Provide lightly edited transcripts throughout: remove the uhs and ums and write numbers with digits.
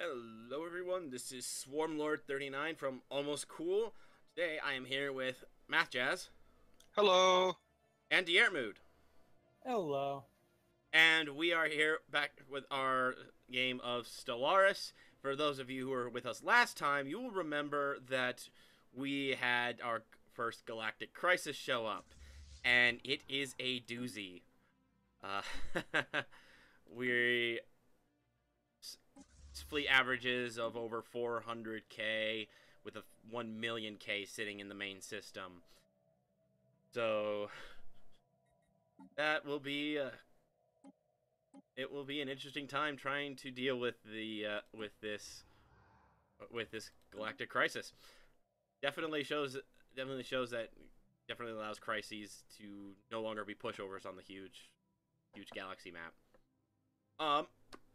Hello everyone, this is Swarmlord39 from Almost Cool. Today I am here with Math Jazz Hello. and Diertmood. Hello. And we are here back with our game of Stellaris. For those of you who were with us last time, you will remember that we had our first galactic crisis show up. And it is a doozy. We fleet averages of over 400k with a 1 million k sitting in the main system. So that will be it will be an interesting time trying to deal with the with this galactic crisis. Definitely allows crises to no longer be pushovers on the huge galaxy map.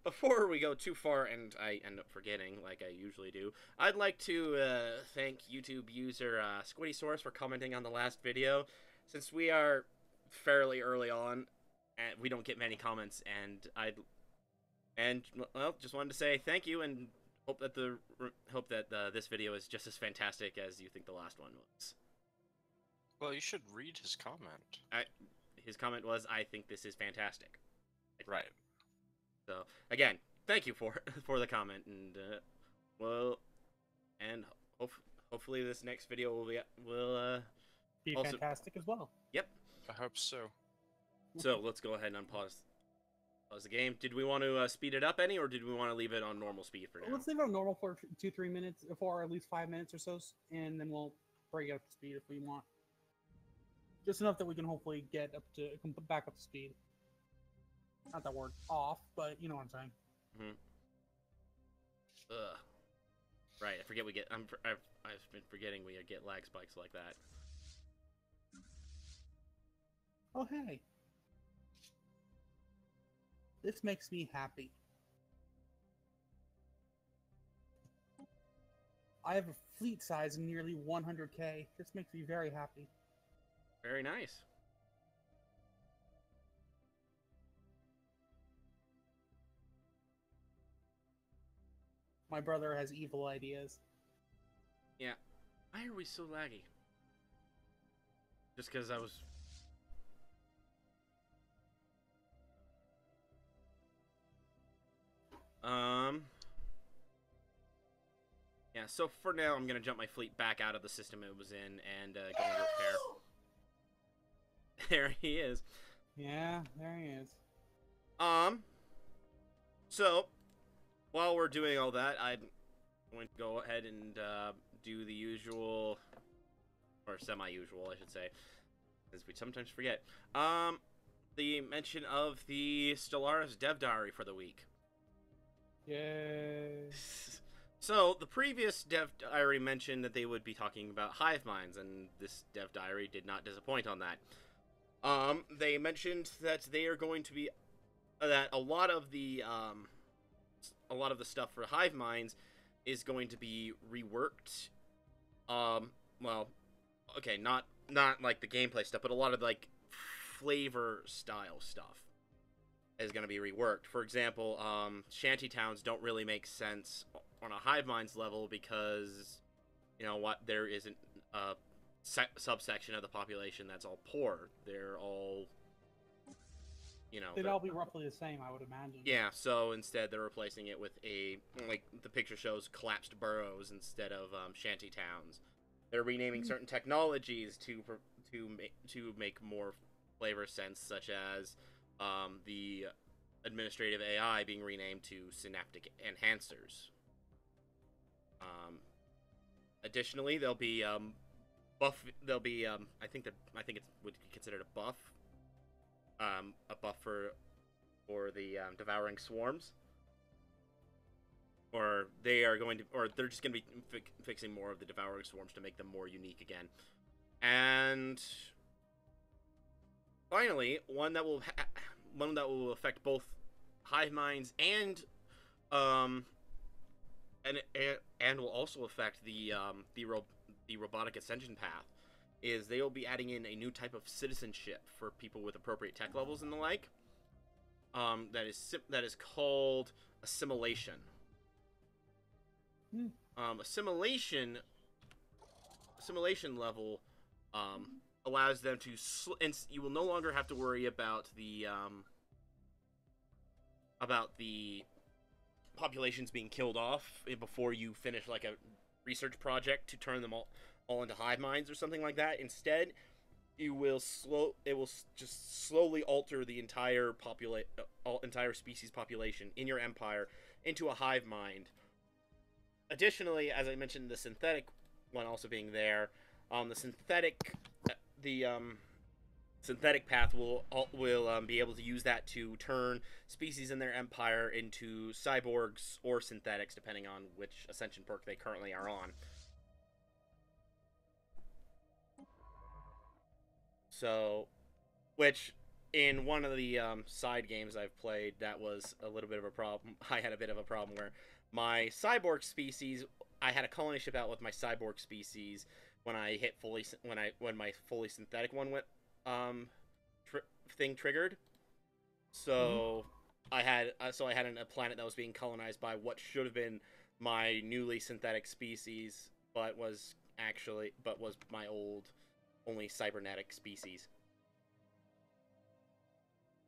Before we go too far, and I end up forgetting, like I usually do, I'd like to thank YouTube user SquiddySource for commenting on the last video. Since we are fairly early on, and we don't get many comments, and well, just wanted to say thank you, and hope that this video is just as fantastic as you think the last one was. Well, you should read his comment. His comment was, "I think this is fantastic." Right. So again, thank you for the comment, and hopefully this next video will be also fantastic as well. Yep. I hope so. So let's go ahead and pause the game. Did we want to speed it up any, or did we want to leave it on normal speed for now? Let's leave it on normal for 2-3 minutes, for at least 5 minutes or so, and then we'll bring it up to speed if we want. Just enough that we can hopefully get back up to speed. Not that we're off, but you know what I'm saying. Mm-hmm. Ugh. Right, I forget we get. I've been forgetting we get lag spikes like that. Oh hey, this makes me happy. I have a fleet size of nearly 100k. This makes me very happy. Very nice. My brother has evil ideas. Yeah. Why are we so laggy? Just because I was... Yeah, so for now, I'm going to jump my fleet back out of the system it was in and go into repair. There he is. Yeah, there he is. So, while we're doing all that, I'm going to go ahead and do the usual, or semi-usual, I should say, as we sometimes forget. The mention of the Stellaris dev diary for the week. Yay. So, the previous dev diary mentioned that they would be talking about hive minds, and this dev diary did not disappoint on that. They mentioned that they are going to be, that a lot of the stuff for hive minds is going to be reworked. Well, okay, not like the gameplay stuff, but a lot of like flavor style stuff is going to be reworked. For example, shanty towns don't really make sense on a hive minds level because, you know what, there isn't a subsection of the population that's all poor. They're all, you know, they'd all be roughly the same, I would imagine. Yeah, so instead they're replacing it with like the picture shows, collapsed boroughs instead of shanty towns. They're renaming certain technologies to make more flavor sense, such as the administrative AI being renamed to synaptic enhancers. Additionally, there'll be buff. There'll be I think it would be considered a buff. A buff for the devouring swarms, or they're just going to be fixing more of the devouring swarms to make them more unique again. And finally, one that will affect both hive minds and will also affect the robotic ascension path, is they will be adding in a new type of citizenship for people with appropriate tech levels and the like. That is called assimilation. Assimilation level allows them to, and you will no longer have to worry about the populations being killed off before you finish like a research project to turn them all into hive minds or something like that. Instead, it will just slowly alter the entire entire species population in your empire into a hive mind. Additionally, as I mentioned, the synthetic one also being there, the synthetic path will be able to use that to turn species in their empire into cyborgs or synthetics, depending on which ascension perk they currently are on. So, which in one of the side games I've played, that was a little bit of a problem. I had a bit of a problem where my cyborg species, I had a colony ship out with my cyborg species when I hit when my fully synthetic one went thing triggered. So I had a planet that was being colonized by what should have been my newly synthetic species, but was my old only cybernetic species.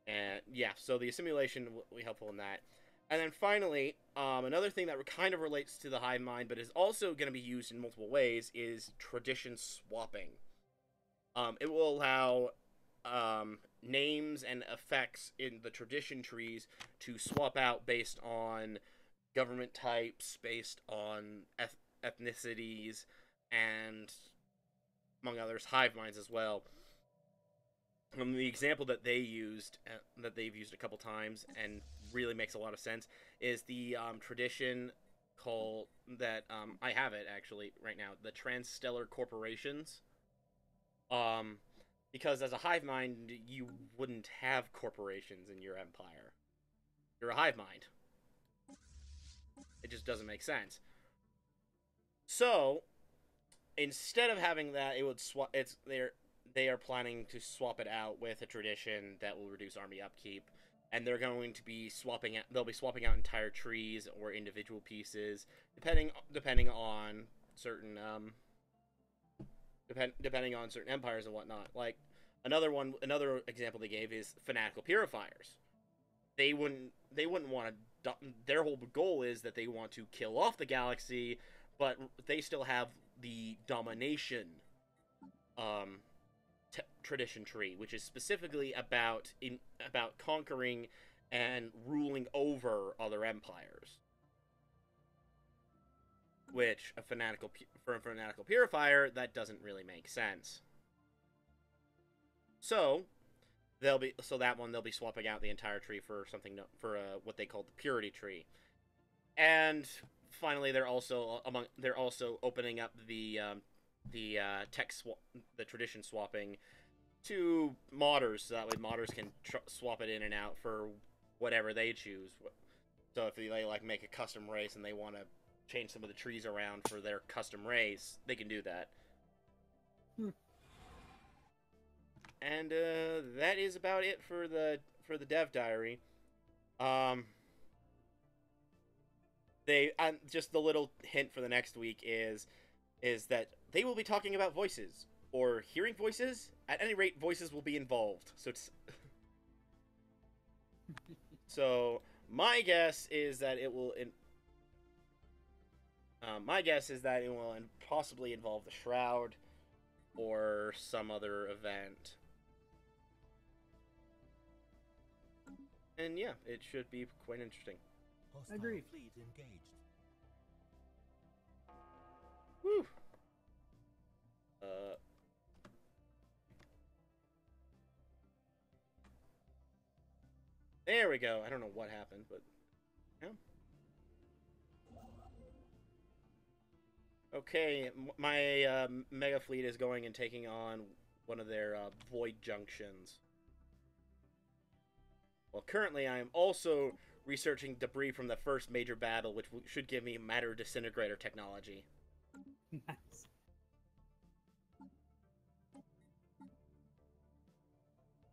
And yeah, so the assimilation will be helpful in that. And then finally, another thing that kind of relates to the hive mind, but is also going to be used in multiple ways, is tradition swapping. It will allow names and effects in the tradition trees to swap out based on government types, based on ethnicities, and among others, hive minds as well. The example that they've used a couple times and really makes a lot of sense is the tradition called that I have it actually right now, the transstellar corporations. Because as a hive mind, you wouldn't have corporations in your empire. You're a hive mind. It just doesn't make sense. So instead of having that, it would swap. They are planning to swap it out with a tradition that will reduce army upkeep, and they're going to be swapping out. They'll be swapping out entire trees or individual pieces, depending on certain depending on certain empires and whatnot. Like another example they gave is fanatical purifiers. They wouldn't want to. Their whole goal is that they want to kill off the galaxy, but they still have the domination tradition tree, which is specifically about conquering and ruling over other empires. Which for a fanatical purifier, that doesn't really make sense. So they'll be swapping out the entire tree for what they call the purity tree. And finally, they're also opening up the tradition swapping to modders, so that way modders can swap it in and out for whatever they choose. So if they like make a custom race and they want to change some of the trees around for their custom race, they can do that. And that is about it for the dev diary. Just the little hint for the next week is that they will be talking about voices or hearing voices. At any rate, voices will be involved. So my guess is that it will possibly involve the Shroud or some other event. And yeah, it should be quite interesting. Agreed. Fleet engaged. Woo. There we go. I don't know what happened, but yeah. Okay, my mega fleet is going and taking on one of their void junctions. Well, currently I am also researching debris from the first major battle, which should give me matter disintegrator technology. Nice.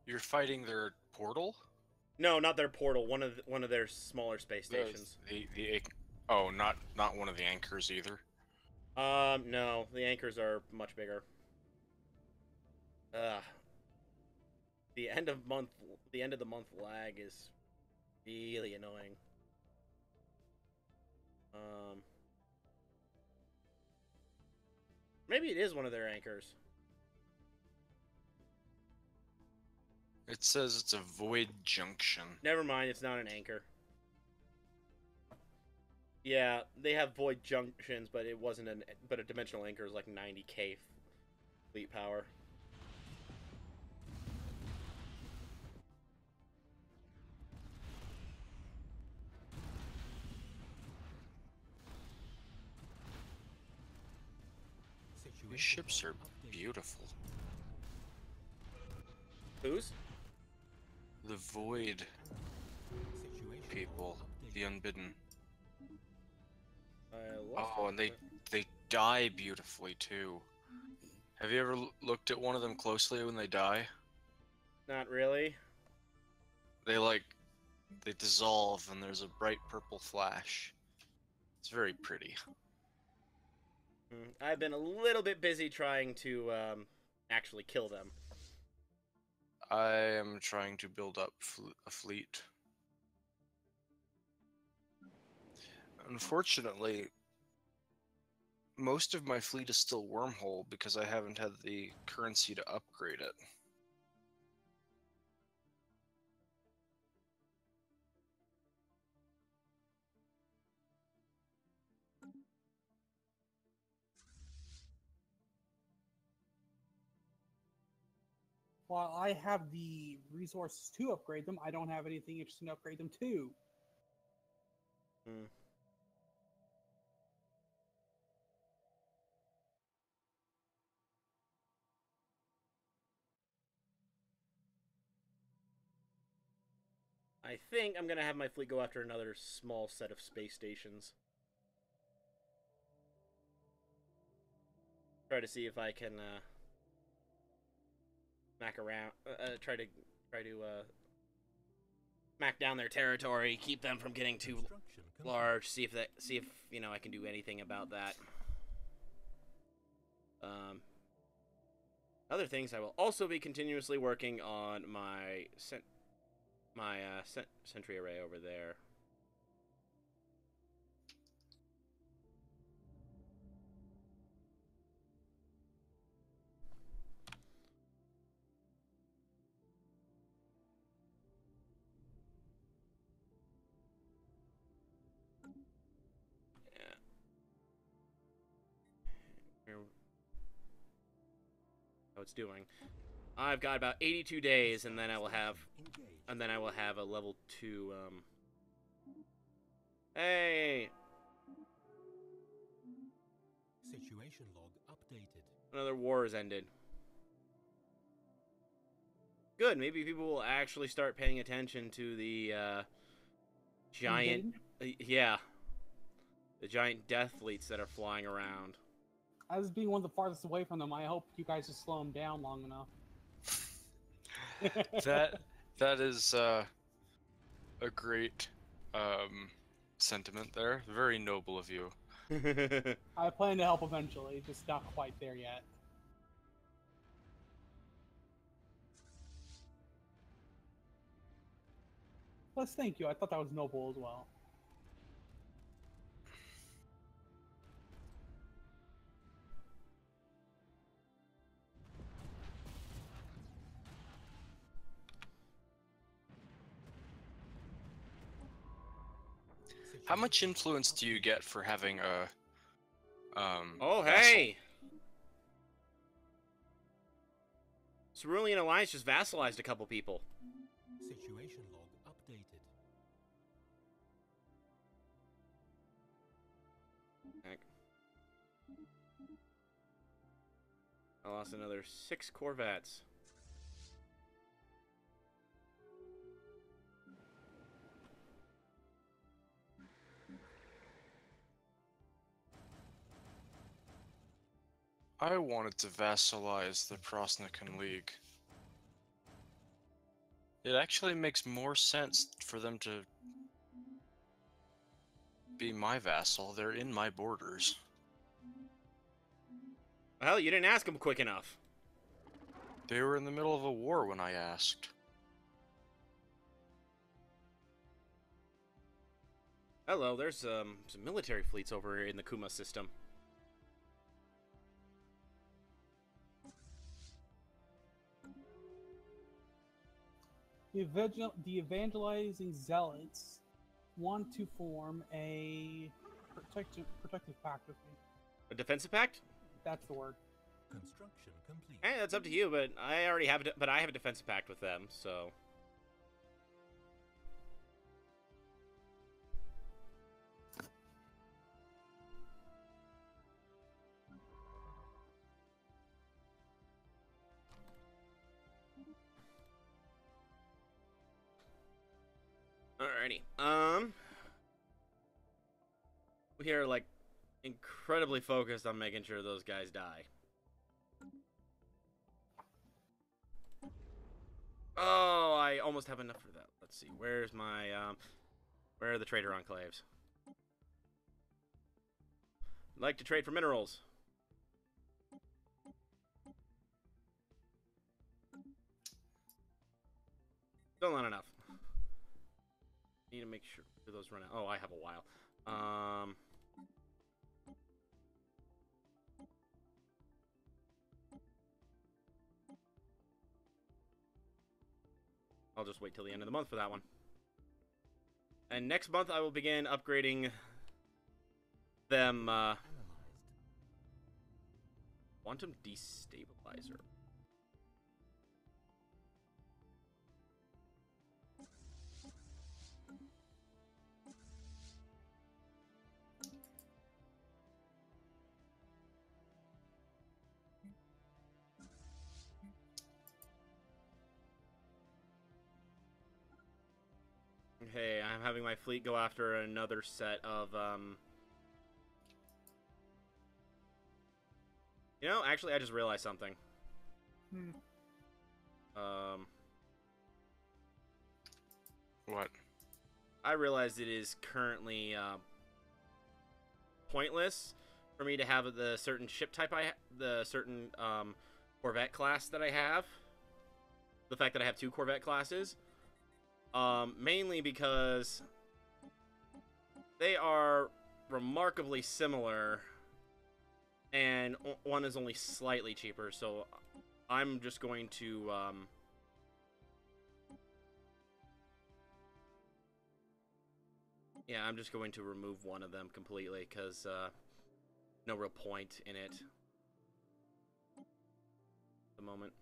You're fighting their portal? No, not their portal. One of their smaller space stations. Oh, not one of the anchors either. No, the anchors are much bigger. The end of the month lag is really annoying. Maybe it is one of their anchors. It says it's a void junction. Never mind, it's not an anchor. Yeah, they have void junctions, but it wasn't but a dimensional anchor is like 90k fleet power. These ships are beautiful. Whose? The void people, the unbidden. Oh, and they die beautifully too. Have you ever looked at one of them closely when they die? Not really. They dissolve and there's a bright purple flash. It's very pretty. I've been a little bit busy trying to actually kill them. I am trying to build up a fleet. Unfortunately, most of my fleet is still wormhole because I haven't had the currency to upgrade it. While I have the resources to upgrade them, I don't have anything interesting to upgrade them to. I think I'm gonna have my fleet go after another small set of space stations. Try to see if I can smack around, try to smack down their territory, keep them from getting too large. See if I can do anything about that. Other things, I will also be continuously working on my sentry array over there. How it's doing. I've got about 82 days, and then I will have a level 2. Hey, Situation log updated. another war has ended. Good. Maybe people will actually start paying attention to the giant. Yeah, the giant death fleets that are flying around. As being one of the farthest away from them, I hope you guys just slow them down long enough. That is a great sentiment there. Very noble of you. I plan to help eventually, just not quite there yet. Plus, thank you. I thought that was noble as well. How much influence do you get for having a Oh, vassal? hey! Cerulean Alliance just vassalized a couple people. Situation log updated. Heck. I lost another 6 corvettes. I wanted to vassalize the Prosnikan League. It actually makes more sense for them to be my vassal. They're in my borders. Well, you didn't ask them quick enough. They were in the middle of a war when I asked. Hello, there's some military fleets over in the Kuma system. The evangelizing zealots want to form a protective pact with me. A defensive pact? That's the word. Construction complete. Eh, that's up to you, but I already have it. But I have a defensive pact with them, so. Alrighty. We are like incredibly focused on making sure those guys die. Oh, I almost have enough for that. Let's see. Where's my where are the trader enclaves? I'd like to trade for minerals. Still not enough. Need to make sure those run out. Oh, I have a while. I'll just wait till the end of the month for that one. And next month I will begin upgrading them. Quantum destabilizer. Okay, I'm having my fleet go after another set of, You know, actually, I just realized something. What? I realized it is currently, pointless for me to have the certain ship type the certain, Corvette class that I have. The fact that I have 2 Corvette classes. Mainly because they are remarkably similar, and one is only slightly cheaper, so I'm just going to, yeah, I'm just going to remove one of them completely, because, no real point in it at the moment.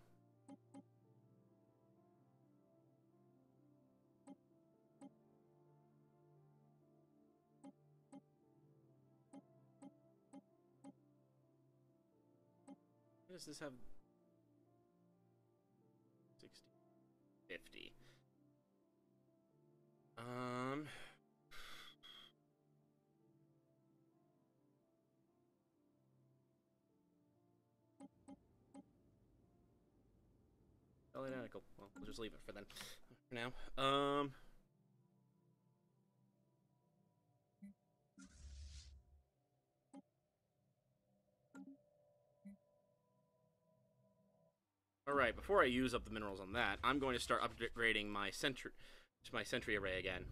What does this have? 60, 50. Identical. Well, we'll just leave it for then. For now. Alright, before I use up the minerals on that, I'm going to start upgrading my sentry array again.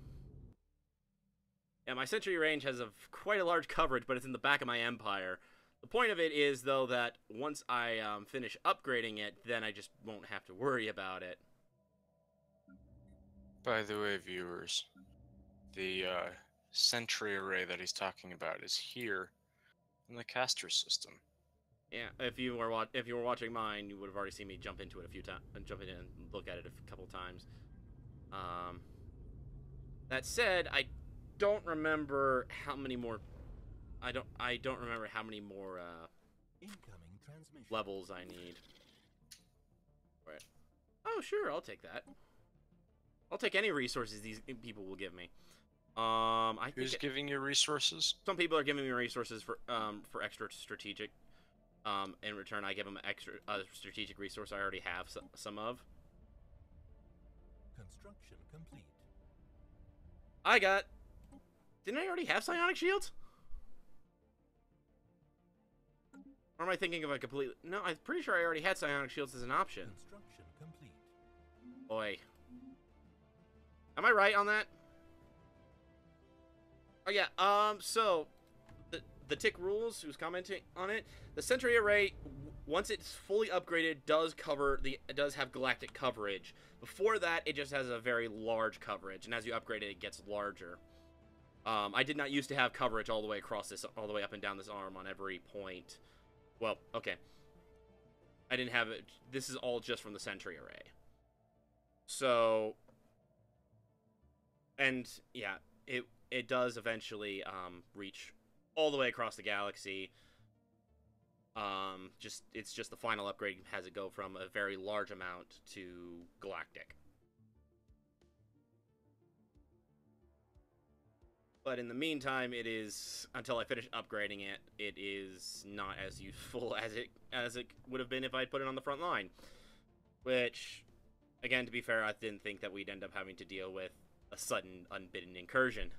Yeah, my sentry range has quite a large coverage, but it's in the back of my empire. The point of it is, though, that once I finish upgrading it, then I just won't have to worry about it. By the way, viewers, the sentry array that he's talking about is here in the caster system. Yeah, if you were watching mine, you would have already seen me jump into it a few times, jump in and look at it a couple times. That said, I don't remember how many more. I don't remember how many more Incoming transmission. levels I need. Right. Oh, sure, I'll take that. I'll take any resources these people will give me. I Who's think giving you resources? some people are giving me resources for extra strategic. In return, I give them extra strategic resource I already have some of. Construction complete. I got Didn't I already have psionic shields? Or am I thinking of a completely... No, I'm pretty sure I already had psionic shields as an option. Construction complete. Boy. Am I right on that? Oh, yeah, so... The Tick Rules, who's commenting on it, the Sentry Array, once it's fully upgraded, does have galactic coverage. Before that, it just has a very large coverage, and as you upgrade it, it gets larger. I did not used to have coverage all the way across this, all the way up and down this arm on every point. Well, okay. I didn't have it. This is all just from the Sentry Array. So, and yeah, it does eventually reach all the way across the galaxy. It's just the final upgrade has it go from a very large amount to galactic. But in the meantime, it is, until I finish upgrading it, it is not as useful as it would have been if I'd put it on the front line. Which, again, to be fair, I didn't think that we'd end up having to deal with a sudden, unbidden incursion.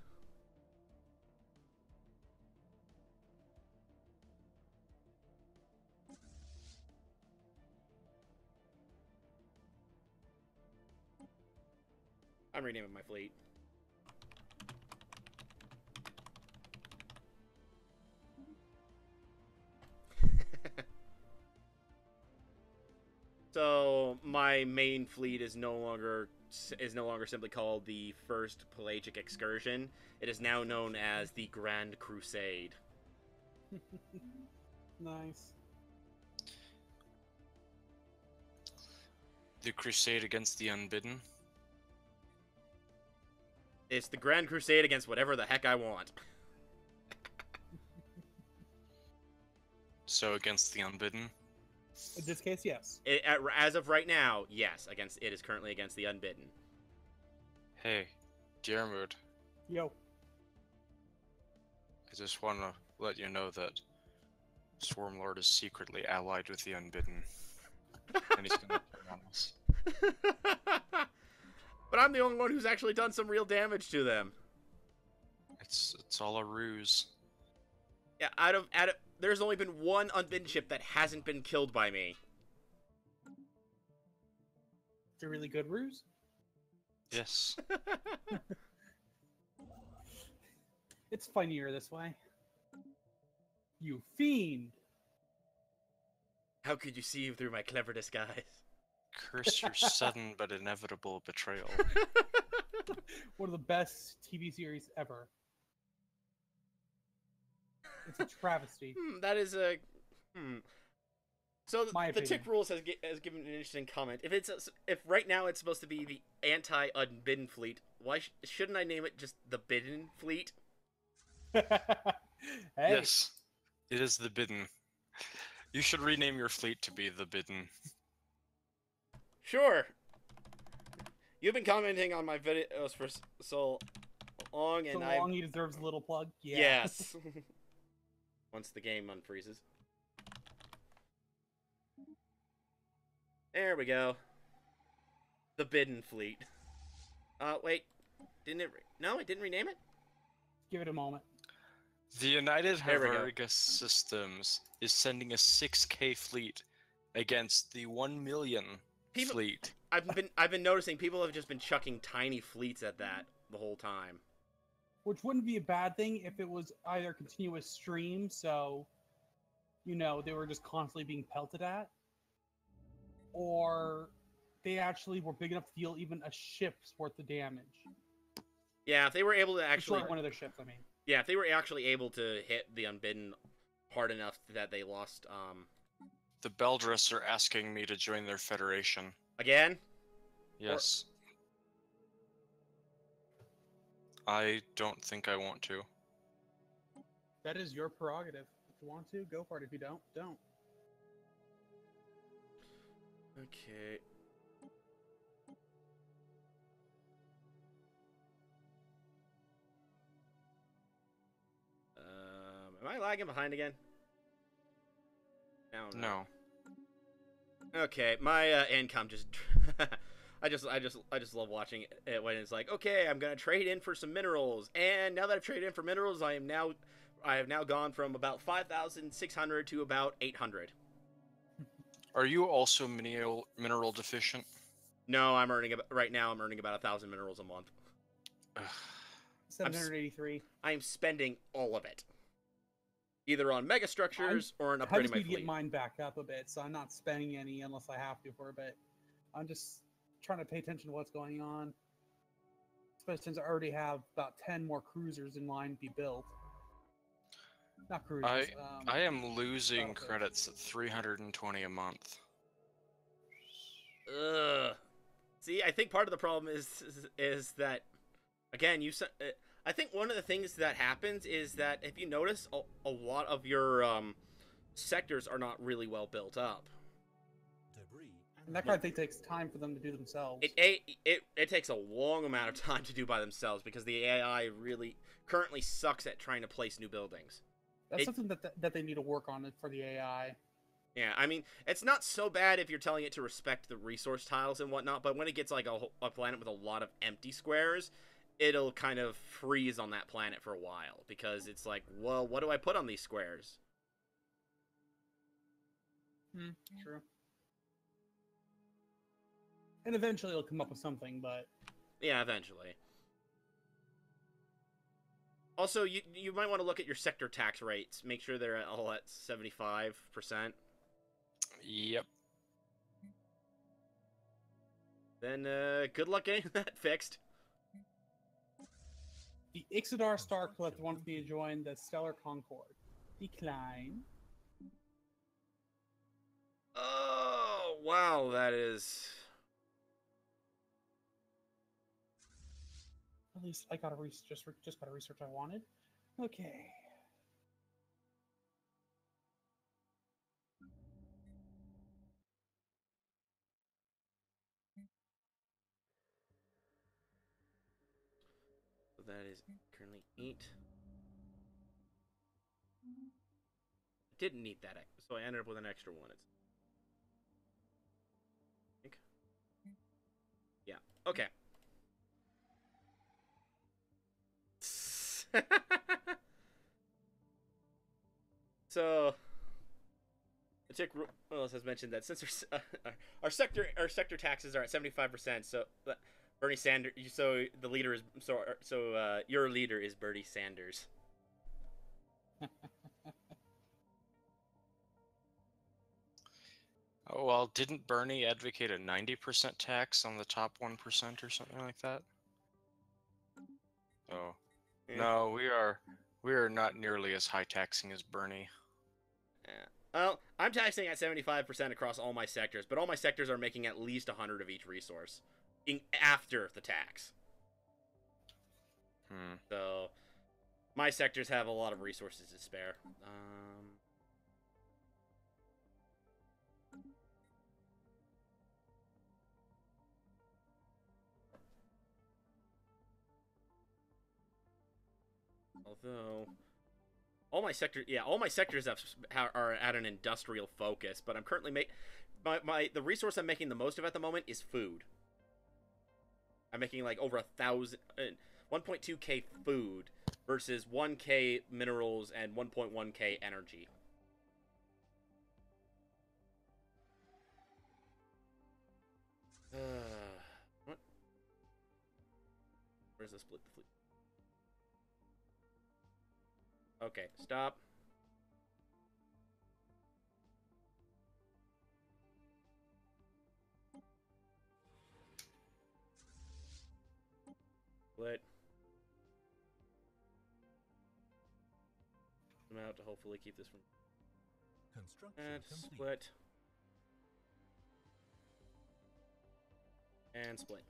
I'm renaming my fleet. So my main fleet is no longer simply called the First Pelagic Excursion. It is now known as the Grand Crusade. Nice. The crusade against the unbidden. It's the Grand Crusade against whatever the heck I want. So against the unbidden. In this case, yes. As of right now, yes. It is currently against the unbidden. Hey, Diarmuid, Yo. I just want to let you know that Swarmlord is secretly allied with the unbidden. And he's gonna turn on us. But I'm the only one who's actually done some real damage to them. It's all a ruse. Yeah, there's only been one unbidden ship that hasn't been killed by me. It's a really good ruse. Yes. It's funnier this way. You fiend! How could you see through my clever disguise? Curse your sudden but inevitable betrayal. One of the best TV series ever. It's a travesty. That is a... So My the Tick opinion. Rules has given an interesting comment. If right now it's supposed to be the anti-unbidden fleet, why shouldn't I name it just the Bidden Fleet? Hey, Yes, it is the bidden. You should rename your fleet to be the bidden. Sure. You've been commenting on my videos for so long, so and long he deserves a little plug. Yeah. Yes. Once the game unfreezes. There we go. The Bidden Fleet. Wait. Didn't it... No, it didn't rename it? Give it a moment. The United There we go. Havarigus Systems is sending a 6K fleet against the 1 million fleet. I've been noticing people have just been chucking tiny fleets at that the whole time. Which wouldn't be a bad thing if it was either continuous stream, so, you know, they were just constantly being pelted at, or they actually were big enough to deal even a ship's worth of damage. Yeah, if they were able to actually... Destroy one of their ships, I mean. Yeah, if they were actually able to hit the Unbidden hard enough that they lost, The Beldress are asking me to join their federation. Again? Yes. I don't think I want to. That is your prerogative. If you want to, go for it. If you don't, don't. Okay. Am I lagging behind again? No. Okay, my income just... I just love watching it when it's like, okay, I'm gonna trade in for some minerals, and now that I've traded in for minerals, I have now gone from about 5,600 to about 800. Are you also mineral deficient? No, I'm earning right now. I'm earning about 1,000 minerals a month. Ugh. 783. I am spending all of it, either on mega structures or on I upgrading just my need to get fleet. mine back up a bit, so I'm not spending any unless I have to for a bit. I'm just trying to pay attention to what's going on, especially since I already have about 10 more cruisers in line to be built. Not cruisers. I am losing battlecruisers. credits at 320 a month. Ugh. See, I think part of the problem is that, again, I think one of the things that happens is that if you notice, a lot of your sectors are not really well built up. Debris And that kind of thing takes time for them to do themselves. It takes a long amount of time to do by themselves because the AI really currently sucks at trying to place new buildings. That's something that they need to work on for the AI. Yeah, I mean, it's not so bad if you're telling it to respect the resource tiles and whatnot, but when it gets like a planet with a lot of empty squares, it'll kind of freeze on that planet for a while because it's like, well, what do I put on these squares? True. And eventually it'll come up with something, but Yeah, eventually. Also, you might want to look at your sector tax rates. Make sure they're all at 75%. Yep. Then, good luck getting that fixed. the Ixodar Star Collector wants me to join the Stellar Concord. Decline. Oh, wow, that is... At least I got a just got a research I wanted. Okay. So that is currently 8. Didn't need that, so I ended up with an extra one. I think. Yeah. Okay. So, Tick Willis has mentioned that since our sector taxes are at 75%, so Bernie Sanders, so the leader is your leader is Bernie Sanders. Oh, well, didn't Bernie advocate a 90% tax on the top 1% or something like that? Oh. Yeah. No, we are not nearly as high taxing as Bernie. Yeah. Well, I'm taxing at 75% across all my sectors, but all my sectors are making at least 100 of each resource after the tax. So, my sectors have a lot of resources to spare. Although, all my sectors are at an industrial focus, but I'm currently the resource I'm making the most of at the moment is food. I'm making like over 1.2k food versus 1k minerals and 1.1k energy. What? Where's the split the fleet? Okay, stop. Split. I'm out to hopefully keep this from... Construction And complete. split. And split.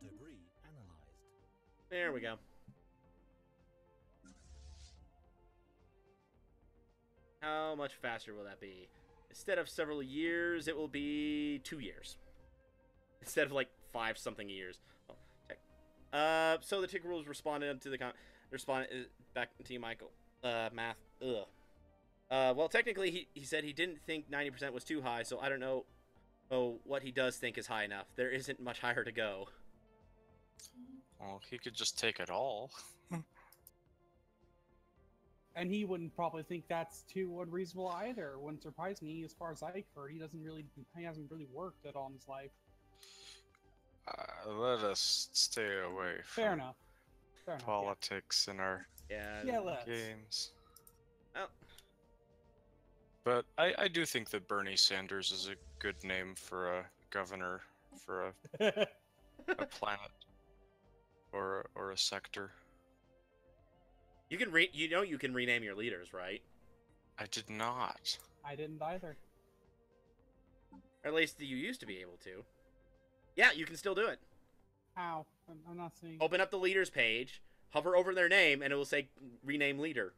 Debris analyzed. There we go. How much faster will that be? instead of several years, it will be 2 years. Instead of like 5-something years. So the tick rules responded to the back to you, Michael. Math. Ugh. Well, technically, he said he didn't think 90% was too high, so I don't know what he does think is high enough. There isn't much higher to go. Well, he could just take it all. And he wouldn't probably think that's too unreasonable either. Wouldn't surprise me. As far as I've heard, he hasn't really worked at all in his life. Let us stay away from Fair enough. Fair enough. politics in our Yeah, let's. games. Oh. But I do think that Bernie Sanders is a good name for a governor for a planet or a sector. You can you can rename your leaders, right? I did not. I didn't either. Or at least you used to be able to. Yeah, you can still do it. How? I'm not seeing. Open up the leaders page, hover over their name, and it will say rename leader.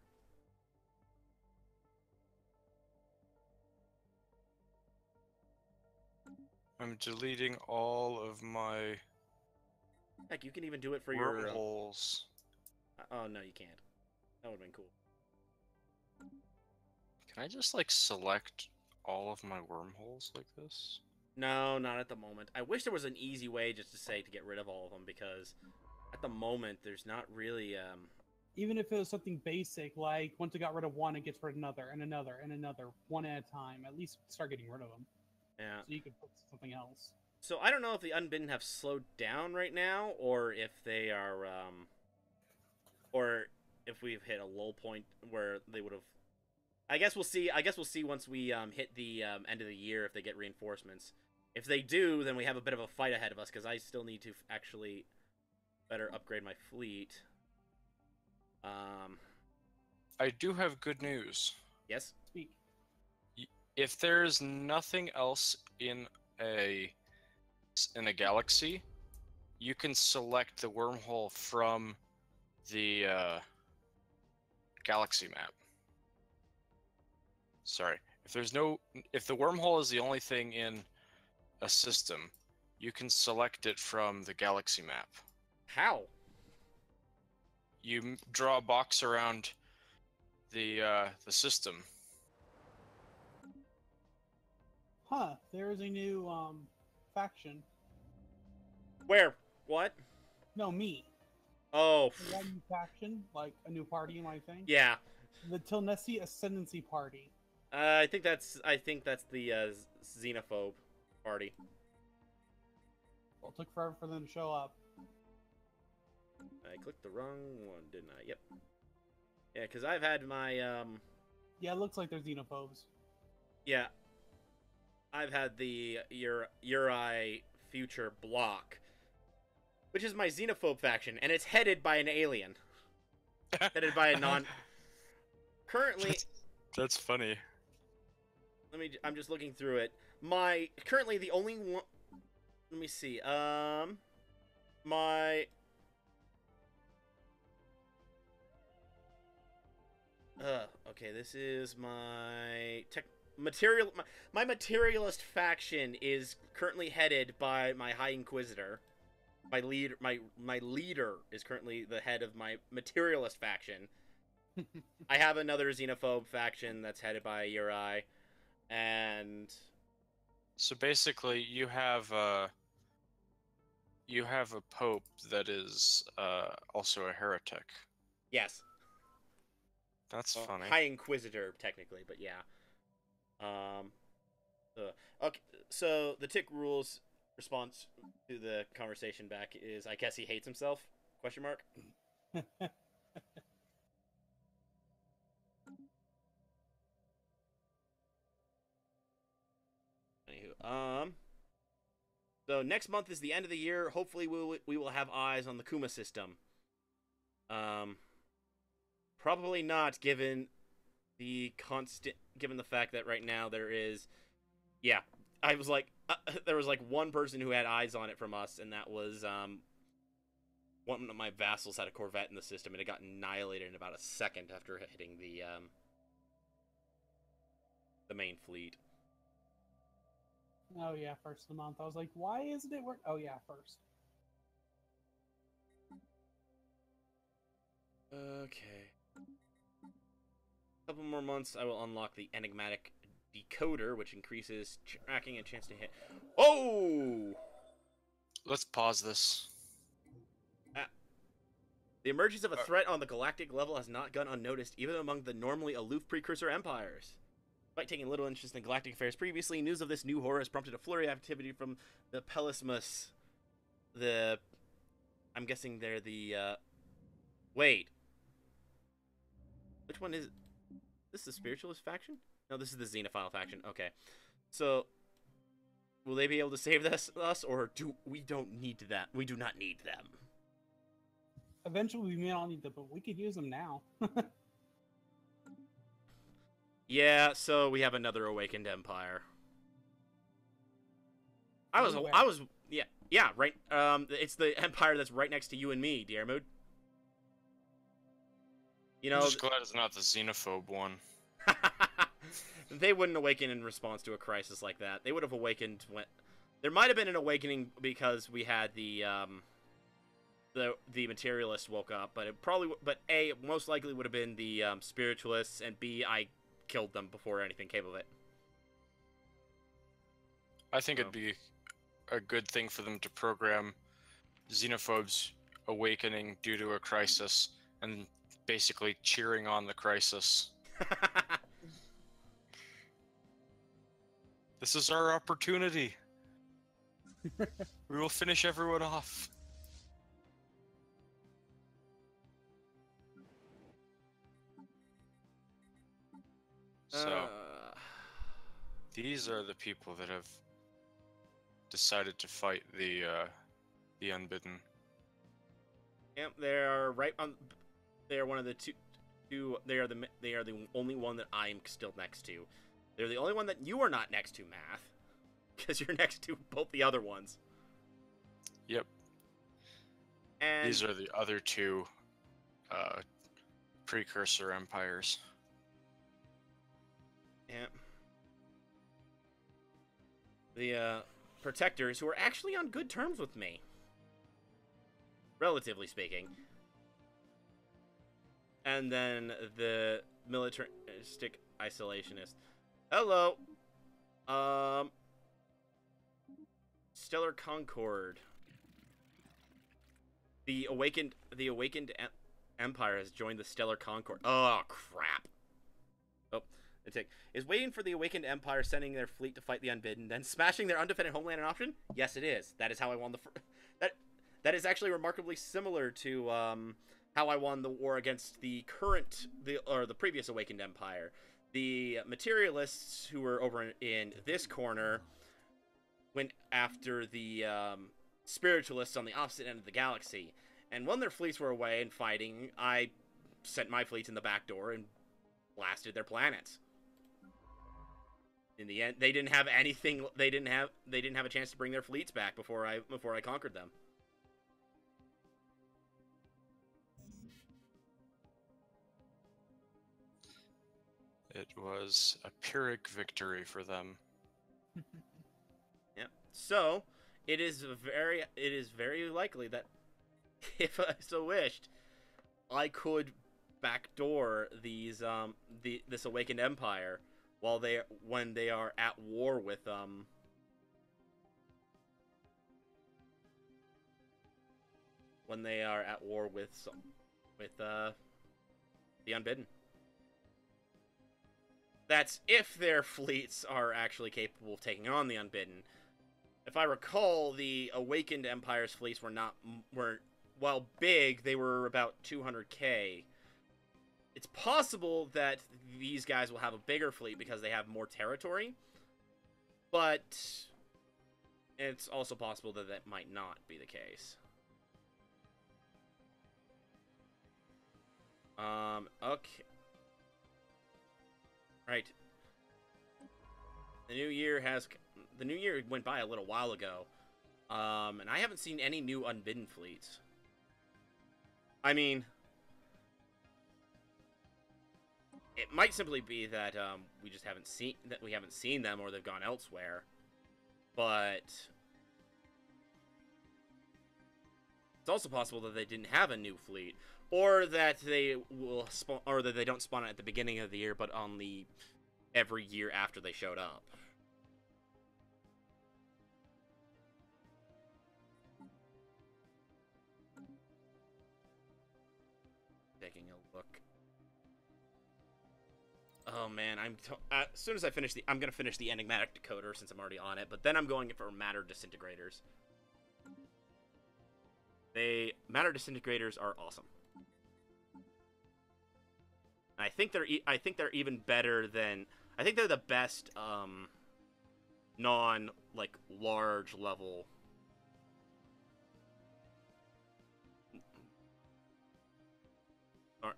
I'm deleting all of my Heck, you can even do it for your... wormholes. Oh, no, you can't. That would have been cool. Can I just, like, select all of my wormholes like this? No, not at the moment. I wish there was an easy way just to say to get rid of all of them, because at the moment, there's not really, Even if it was something basic, like once it got rid of one, it gets rid of another, and another, and another, one at a time. At least start getting rid of them. Yeah. So you could put something else. So I don't know if the Unbidden have slowed down right now, or if they are, or if we've hit a low point where they would have... I guess we'll see once we hit the end of the year if they get reinforcements. If they do, then we have a bit of a fight ahead of us, because I still need to actually better upgrade my fleet. I do have good news. Yes? Speak. If there's nothing else in a galaxy, you can select the wormhole from the galaxy map. Sorry. If the wormhole is the only thing in a system, you can select it from the galaxy map. How? You draw a box around the system. Huh, there is a new faction. Where? What? No, me. Oh, One new faction, like a new party in my thing. yeah. The Tilnesi Ascendancy Party. I think that's the xenophobe party. Well, it took forever for them to show up. I clicked the wrong one, didn't I? Yep. Yeah, because I've had my Yeah, it looks like they're xenophobes. yeah, I've had the Uri Future Block, which is my xenophobe faction, and it's headed by an alien. Headed by a non... Currently... That's funny. I'm just looking through it. Currently the only one... Let me see. Okay, this is my my materialist faction is currently headed by my High Inquisitor. My leader is currently the head of my materialist faction. I have another xenophobe faction that's headed by Uri, and So basically, you have a pope that is also a heretic. yes, That's funny. High Inquisitor technically, but yeah. Okay, so the tick rules response to the conversation back is, I guess he hates himself? Question mark. Anywho, so next month is the end of the year. Hopefully we will have eyes on the Kuma system. Probably not, given the fact that right now there is, yeah, I was like, there was like one person who had eyes on it from us, and that was one of my vassals had a Corvette in the system, and it got annihilated in about a second after hitting the main fleet. Oh yeah, first of the month. I was like, why isn't it work? Oh yeah, first. Okay. Couple more months, I will unlock the enigmatic decoder, which increases tracking and chance to hit. Oh! Let's pause this. The emergence of a threat on the galactic level has not gone unnoticed, even among the normally aloof precursor empires. Despite taking little interest in galactic affairs previously, news of this new horror has prompted a flurry of activity from the Pelismus. I'm guessing they're the, wait. Which one is... This is the Spiritualist faction? No, this is the Xenophile faction. Okay. So, will they be able to save us, or do we don't need that? We do not need them. Eventually, we may not need them, but we could use them now. Yeah, so we have another awakened empire. I was, yeah, right. It's the empire that's right next to you and me, Diarmuid. You I'm know, just glad it's not the xenophobe one. they wouldn't awaken in response to a crisis like that. They would have awakened when there might have been an awakening because we had the materialists woke up, but A, it most likely would have been the spiritualists, and B, I killed them before anything came of it. I think it'd be a good thing for them to program xenophobes awakening due to a crisis and basically cheering on the crisis. This is our opportunity. We will finish everyone off. So, these are the people that have decided to fight the Unbidden. Yep, they are right on. They are one of the two. They are the only one that I am still next to. They're the only one that you are not next to, Math, because you're next to both the other ones. Yep. And these are the other two precursor empires. Yeah. The protectors, who are actually on good terms with me, relatively speaking. And then the militaristic isolationists. Hello. Stellar Concord. The awakened empire has joined the Stellar Concord. Oh crap. Oh, is waiting for the awakened empire sending their fleet to fight the Unbidden, then smashing their undefended homeland an option? Yes, it is. That is how I won the that is actually remarkably similar to how I won the war against the previous awakened empire. The materialists who were over in this corner went after the spiritualists on the opposite end of the galaxy, and when their fleets were away and fighting, I sent my fleets in the back door and blasted their planets. In the end, they didn't have anything. They didn't have a chance to bring their fleets back before I conquered them. It was a Pyrrhic victory for them. Yeah. So it is very likely that if I so wished, I could backdoor these this awakened empire when they are at war with the Unbidden. That's if their fleets are actually capable of taking on the Unbidden. If I recall, the awakened empire's fleets while big, they were about 200k. It's possible that these guys will have a bigger fleet because they have more territory, but it's also possible that that might not be the case. Okay. Right. The new year went by a little while ago, and I haven't seen any new Unbidden fleets. I mean, it might simply be that we haven't seen them, or they've gone elsewhere. But it's also possible that they didn't have a new fleet, or that they will spawn, or that they don't spawn it at the beginning of the year, but on the every year after they showed up. Taking a look. Oh man, as soon as I finish I'm gonna finish the enigmatic decoder since I'm already on it, but then I'm going for matter disintegrators. Matter disintegrators are awesome. And I think they're even better than, I think they're the best non like large level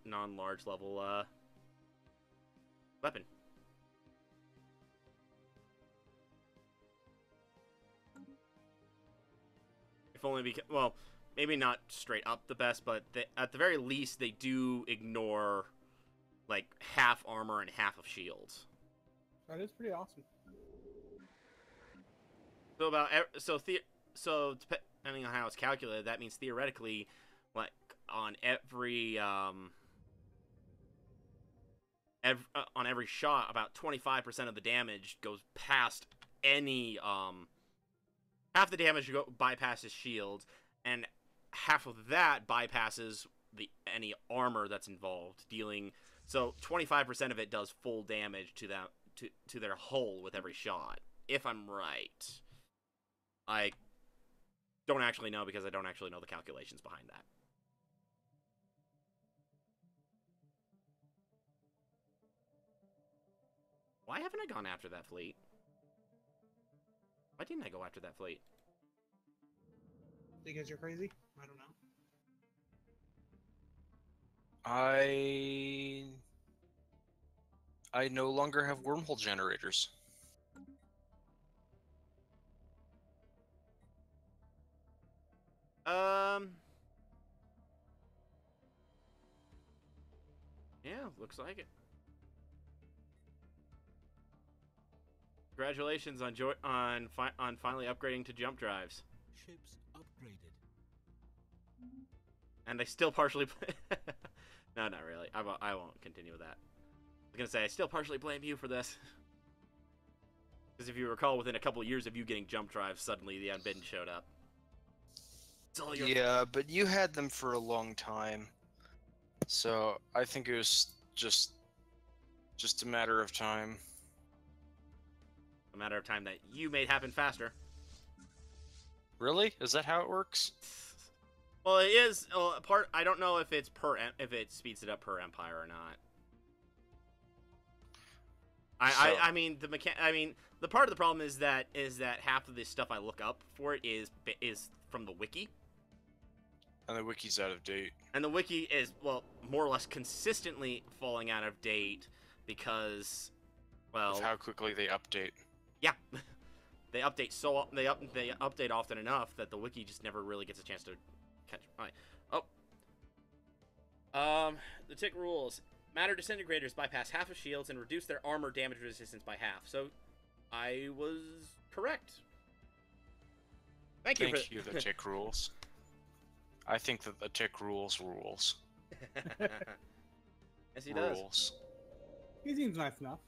non-large level weapon. If only because, well, maybe not straight up the best, but at the very least they do ignore like half armor and half of shields. That is pretty awesome. So depending on how it's calculated, that means theoretically, like on every shot, about 25% of the damage goes past any half the damage bypasses shields, and half of that bypasses any armor that's involved, dealing. So 25% of it does full damage to them to their hull with every shot, if I'm right. I don't actually know because I don't actually know the calculations behind that. Why haven't I gone after that fleet? Why didn't I go after that fleet? Because you're crazy? I don't know. I no longer have wormhole generators. Yeah, looks like it. Congratulations on finally upgrading to jump drives. Ships upgraded. And I still partially No, not really. I won't continue with that. I was gonna say I still partially blame you for this. Because if you recall, within a couple of years of you getting jump drives, suddenly the Unbidden showed up. It's all your Yeah, but you had them for a long time. So I think it was just a matter of time. a matter of time that you made happen faster. Really? Is that how it works? Well, it is part. I don't know if it's if it speeds it up per empire or not. I mean the part of the problem is that half of the stuff I look up for it is from the wiki. And the wiki's out of date. And the wiki is, well, more or less consistently falling out of date because, well, Of how quickly they update. yeah, they update they update often enough that the wiki just never really gets a chance to catch. The tick rules: matter disintegrators bypass half of shields and reduce their armor damage resistance by half. So, I was correct. Thank you. The tick rules. I think that the tick rules. Yes, he does. Rules. He seems nice enough.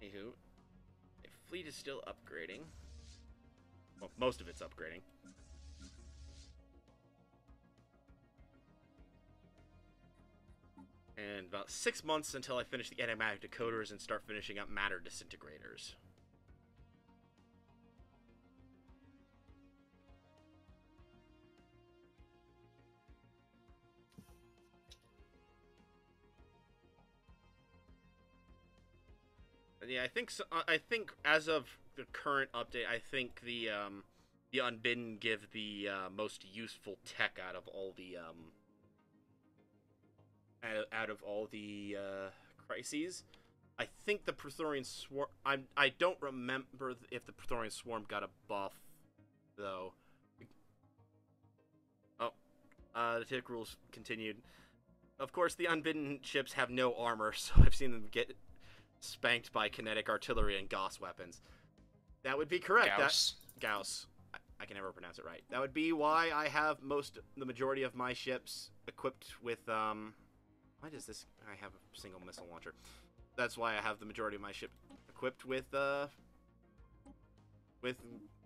Anywho, the fleet is still upgrading. Well, most of it's upgrading. And about 6 months until I finish the enigmatic decoders and start finishing up matter disintegrators. Yeah, I think so. I think as of the current update, I think the Unbidden give the most useful tech out of all the crises. I think the Praetorian Swarm. I don't remember if the Praetorian Swarm got a buff though. Oh, the tick rules continued. of course, the unbidden ships have no armor, so I've seen them get spanked by kinetic artillery and Gauss weapons. That would be correct. Gauss. Gauss. I can never pronounce it right. That would be why I have the majority of my ships equipped with, why does this, I have a single missile launcher. That's why I have the majority of my ship equipped with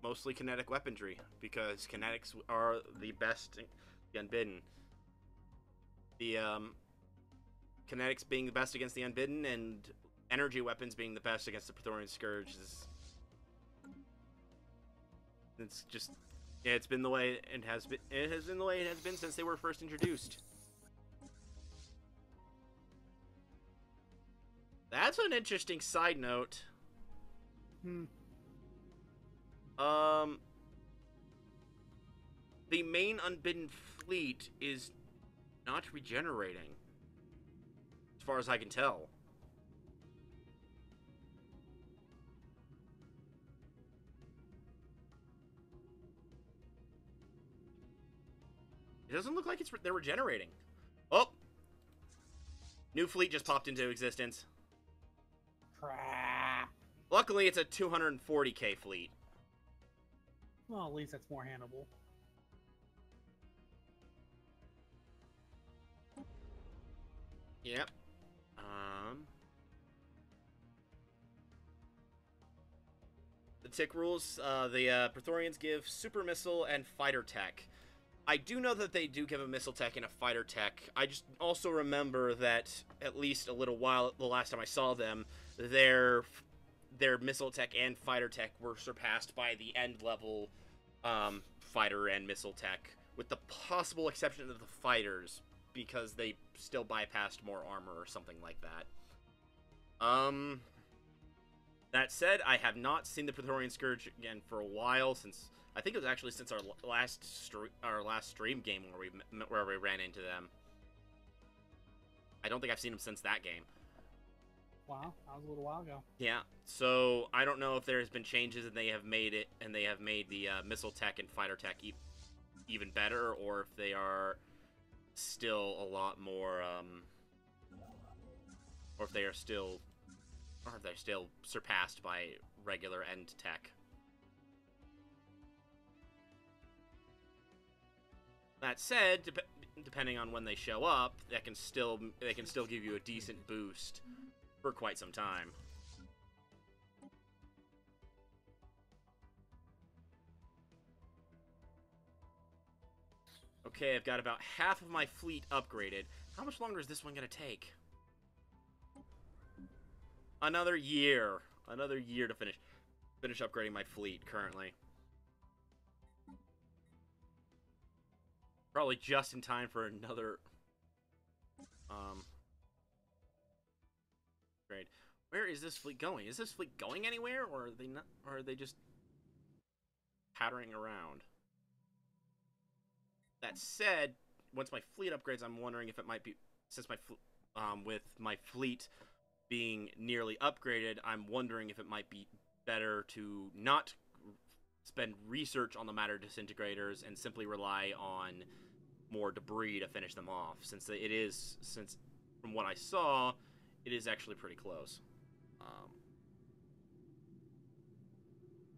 mostly kinetic weaponry, because kinetics are the best, the unbidden. The, kinetics being the best against the unbidden, and energy weapons being the best against the Praetorian Scourge is... It's just, yeah, it's been the way it has been. It has been the way it has been since they were first introduced. That's an interesting side note. The main unbidden fleet is not regenerating, as far as I can tell. It doesn't look like they're regenerating. Oh! New fleet just popped into existence. Crap. Luckily, it's a 240k fleet. Well, at least that's more handleable. Yep. The tick rules, the Praetorians give super missile and fighter tech. I do know that they do give a missile tech and a fighter tech. I just also remember that at least a little while, the last time I saw them, their missile tech and fighter tech were surpassed by the end level fighter and missile tech, with the possible exception of the fighters, because they still bypassed more armor or something like that. That said, I have not seen the Praetorian Scourge again for a while, since I think it was actually since our last stream game where we ran into them. I don't think I've seen them since that game. Wow, that was a little while ago. Yeah, so I don't know if there's been changes and they have made it, and they have made the missile tech and fighter tech even better, or if they are still a lot more, or if they're still surpassed by regular end tech. That said, depending on when they show up, they can still give you a decent boost for quite some time. Okay, I've got about half of my fleet upgraded. How much longer is this one gonna take? Another year. Another year to finish upgrading my fleet currently. Probably just in time for another upgrade. Where is this fleet going? Is this fleet going anywhere, or are they not, or are they just pattering around? That said, once my fleet upgrades, I'm wondering if it might be, since my with my fleet being nearly upgraded, I'm wondering if it might be better to not spend research on the matter disintegrators and simply rely on more debris to finish them off, since from what I saw, it is actually pretty close.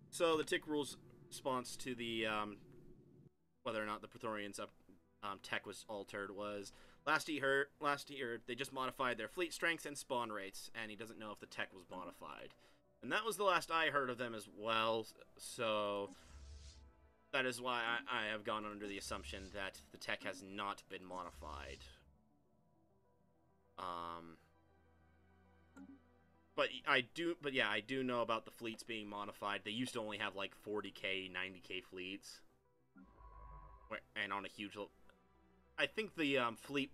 So the tick rules response to the whether or not the Praetorians' tech was altered was last he heard they just modified their fleet strength and spawn rates, and he doesn't know if the tech was modified. And that was the last I heard of them as well, so that is why I have gone under the assumption that the tech has not been modified. But yeah, I do know about the fleets being modified. They used to only have like 40k, 90k fleets, and on a huge. I think the fleet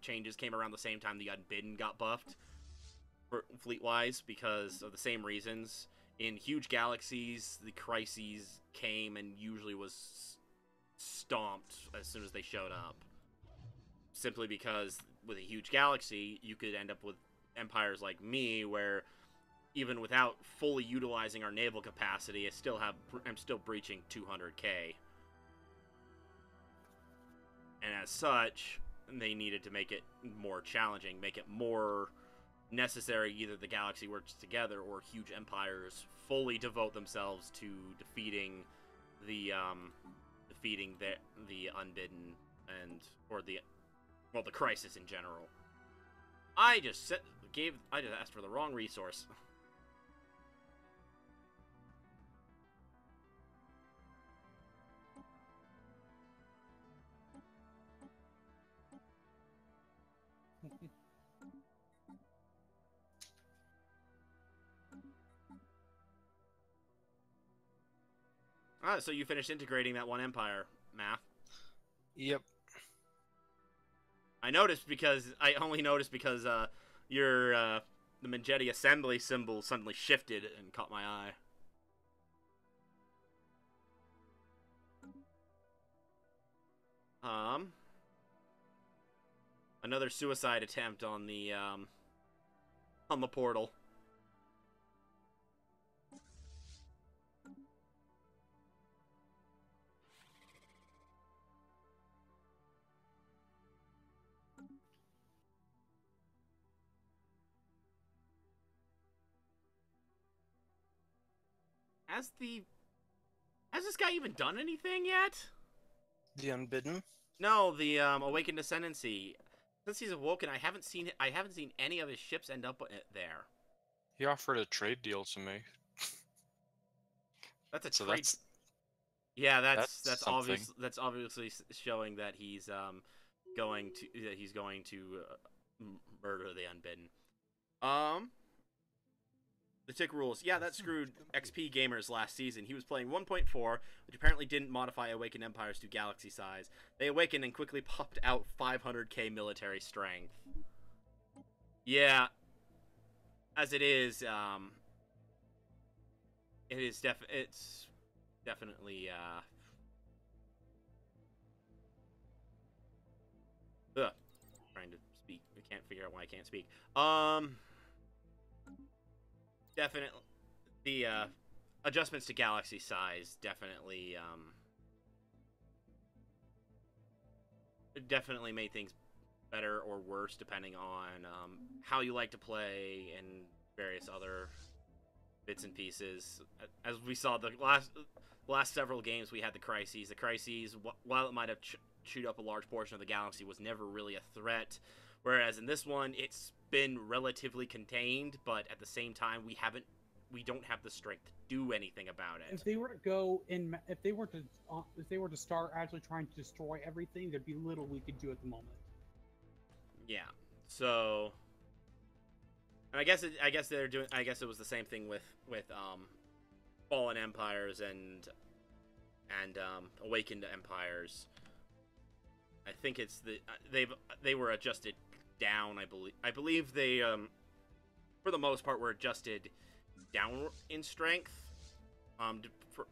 changes came around the same time the Unbidden got buffed, fleet-wise, because of the same reasons. In huge galaxies, the crises came and usually was stomped as soon as they showed up. Simply because with a huge galaxy, you could end up with empires like me, where even without fully utilizing our naval capacity, I'm still breaching 200k. And as such, they needed to make it more challenging, make it more necessary. Either the galaxy works together, or huge empires fully devote themselves to defeating the unbidden or the crisis in general. I just asked for the wrong resource. So you finished integrating that one empire, Math. Yep. I only noticed because the Mangeti assembly symbol suddenly shifted and caught my eye. Another suicide attempt on the portal. Has this guy even done anything yet? The Unbidden? No, the Awakened Ascendancy. Since he's awoken, I haven't seen any of his ships end up there. He offered a trade deal to me. That's a So trade. that's That's something. obviously showing that he's going to murder the Unbidden. The tick rules. Yeah, that screwed XP gamers last season. He was playing 1.4, which apparently didn't modify Awakened Empires to galaxy size. They awakened and quickly popped out 500k military strength. Yeah, as it is, it's definitely, trying to speak. I can't figure out why I can't speak. Definitely, the adjustments to galaxy size definitely made things better or worse depending on how you like to play and various other bits and pieces. As we saw the last several games, we had the crises. The crises, while it might have chewed up a large portion of the galaxy, was never really a threat. Whereas in this one, it's been relatively contained, but at the same time, we don't have the strength to do anything about it. If they were to start actually trying to destroy everything, there'd be little we could do at the moment. Yeah. So, and I guess it was the same thing with Fallen Empires and Awakened Empires. I think it's they were adjusted down. I believe they for the most part were adjusted down in strength.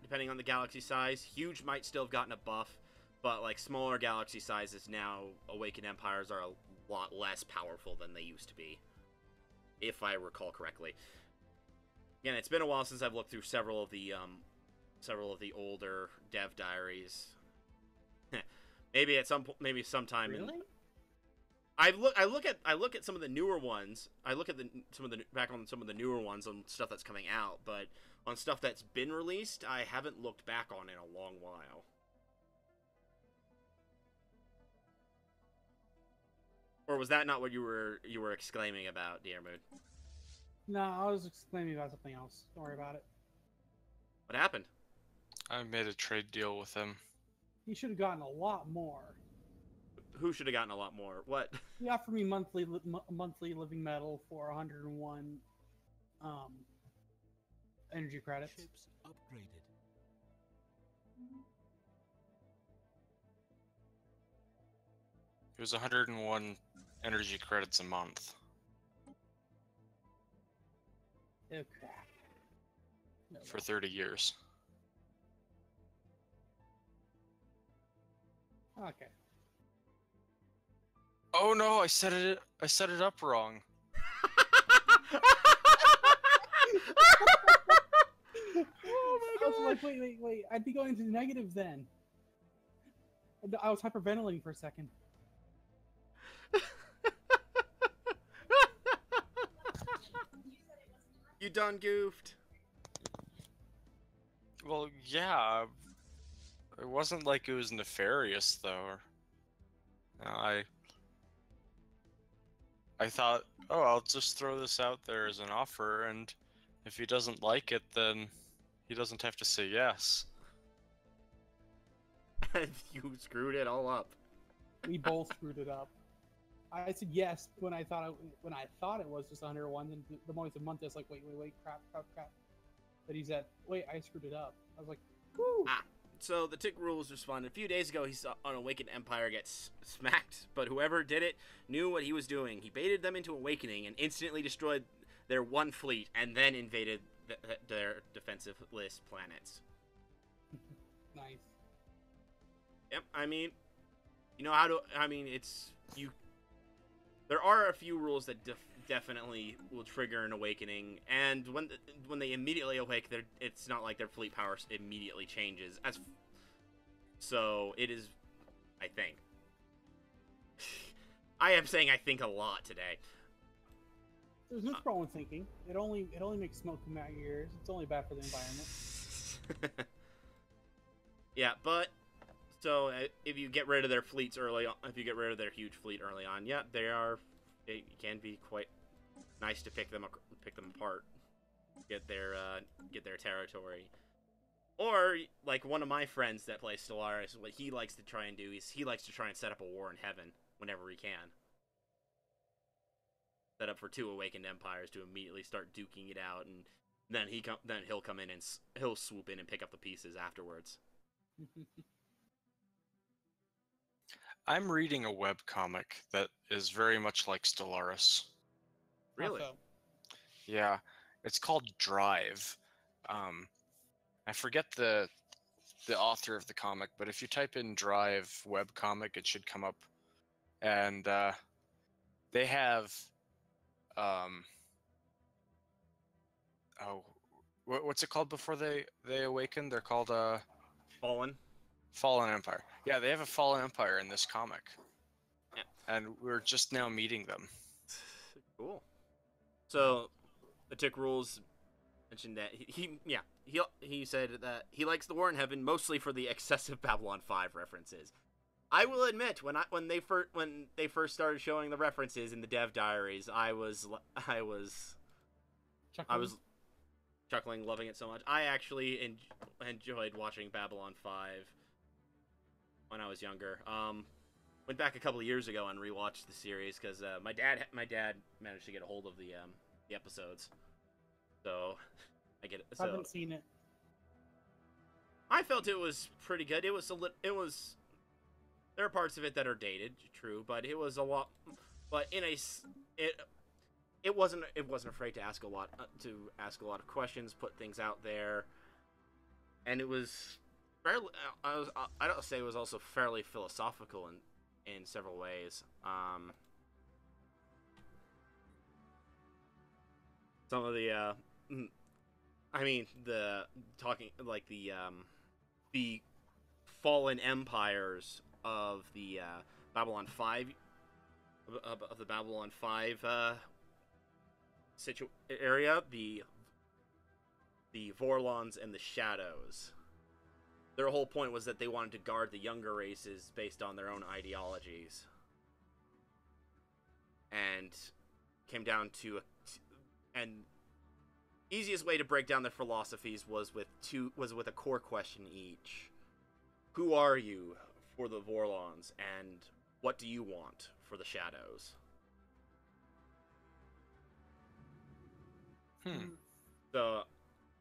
Depending on the galaxy size, huge might still have gotten a buff, but like smaller galaxy sizes now, Awakened Empires are a lot less powerful than they used to be, if I recall correctly. Again, it's been a while since I've looked through several of the older dev diaries. Maybe sometime. Really? I look at some of the newer ones. I look at some of the newer ones on stuff that's coming out, but on stuff that's been released, I haven't looked back on in a long while. Or was that not what you were exclaiming about, Dear Mood? No, I was exclaiming about something else. Don't worry about it. What happened? I made a trade deal with him. He should have gotten a lot more. Who should have gotten a lot more? What? He offered me monthly living metal for 101 energy credits. Ships upgraded. It was 101 energy credits a month. Oh crap. No, For 30 years. okay. Oh no, I set it up wrong. Oh my god! I was like, wait. I'd be going to the negatives then. I was hyperventilating for a second. You done goofed. Well, yeah. It wasn't like it was nefarious, though. I thought, oh, I'll just throw this out there as an offer, and if he doesn't like it, then he doesn't have to say yes. And you screwed it all up. We both screwed it up. I said yes when I thought it was just 101. Then the moment of month is like, wait, crap. But he said, wait, I screwed it up. I was like, whoo. So the Tick Rules responded. A few days ago, he saw an awakened empire get smacked, but whoever did it knew what he was doing. He baited them into awakening and instantly destroyed their one fleet, and then invaded their defensive list planets. Nice. Yep, I mean, you know how to. I mean, it's you. There are a few rules that definitely will trigger an awakening, and when they immediately awake, it's not like their fleet power immediately changes. So it is, I think. I am saying I think a lot today. There's no problem with thinking. It only makes smoke come out your ears. It's only bad for the environment. Yeah, but so if you get rid of their fleets early on, if you get rid of their huge fleet early on, yeah, it can be quite nice to pick them apart, get their territory. Or like one of my friends that plays Stellaris, what he likes to try and do is he likes to try and set up a war in heaven whenever he can. Set up for two awakened empires to immediately start duking it out, and then he'll come in and he'll swoop in and pick up the pieces afterwards. I'm reading a webcomic that is very much like Stellaris. Really? Also, Yeah, it's called Drive. I forget the author of the comic, but if you type in Drive webcomic, it should come up. And they have what's it called before they awaken? They're called Fallen Empire. Yeah, they have a Fallen Empire in this comic. Yeah. And we're just now meeting them. Cool. So, the Tick Rules mentioned that he said that he likes the War in Heaven mostly for the excessive Babylon 5 references. I will admit, when they first started showing the references in the dev diaries, I was chuckling, loving it so much. I actually enjoyed watching Babylon 5 when I was younger. Went back a couple of years ago and rewatched the series because my dad managed to get a hold of the episodes, so I get it. So, haven't seen it. I felt it was pretty good. It was there are parts of it that are dated, true, but it was a lot. But it wasn't afraid to ask a lot of questions, put things out there, and it was fairly. I don't say it was also fairly philosophical in several ways. Some of the the fallen empires of the Babylon 5 of the Babylon 5 area, the Vorlons and the Shadows. Their whole point was that they wanted to guard the younger races based on their own ideologies, and came down to and easiest way to break down their philosophies was with a core question each. Who are you for the Vorlons, and what do you want for the Shadows? So,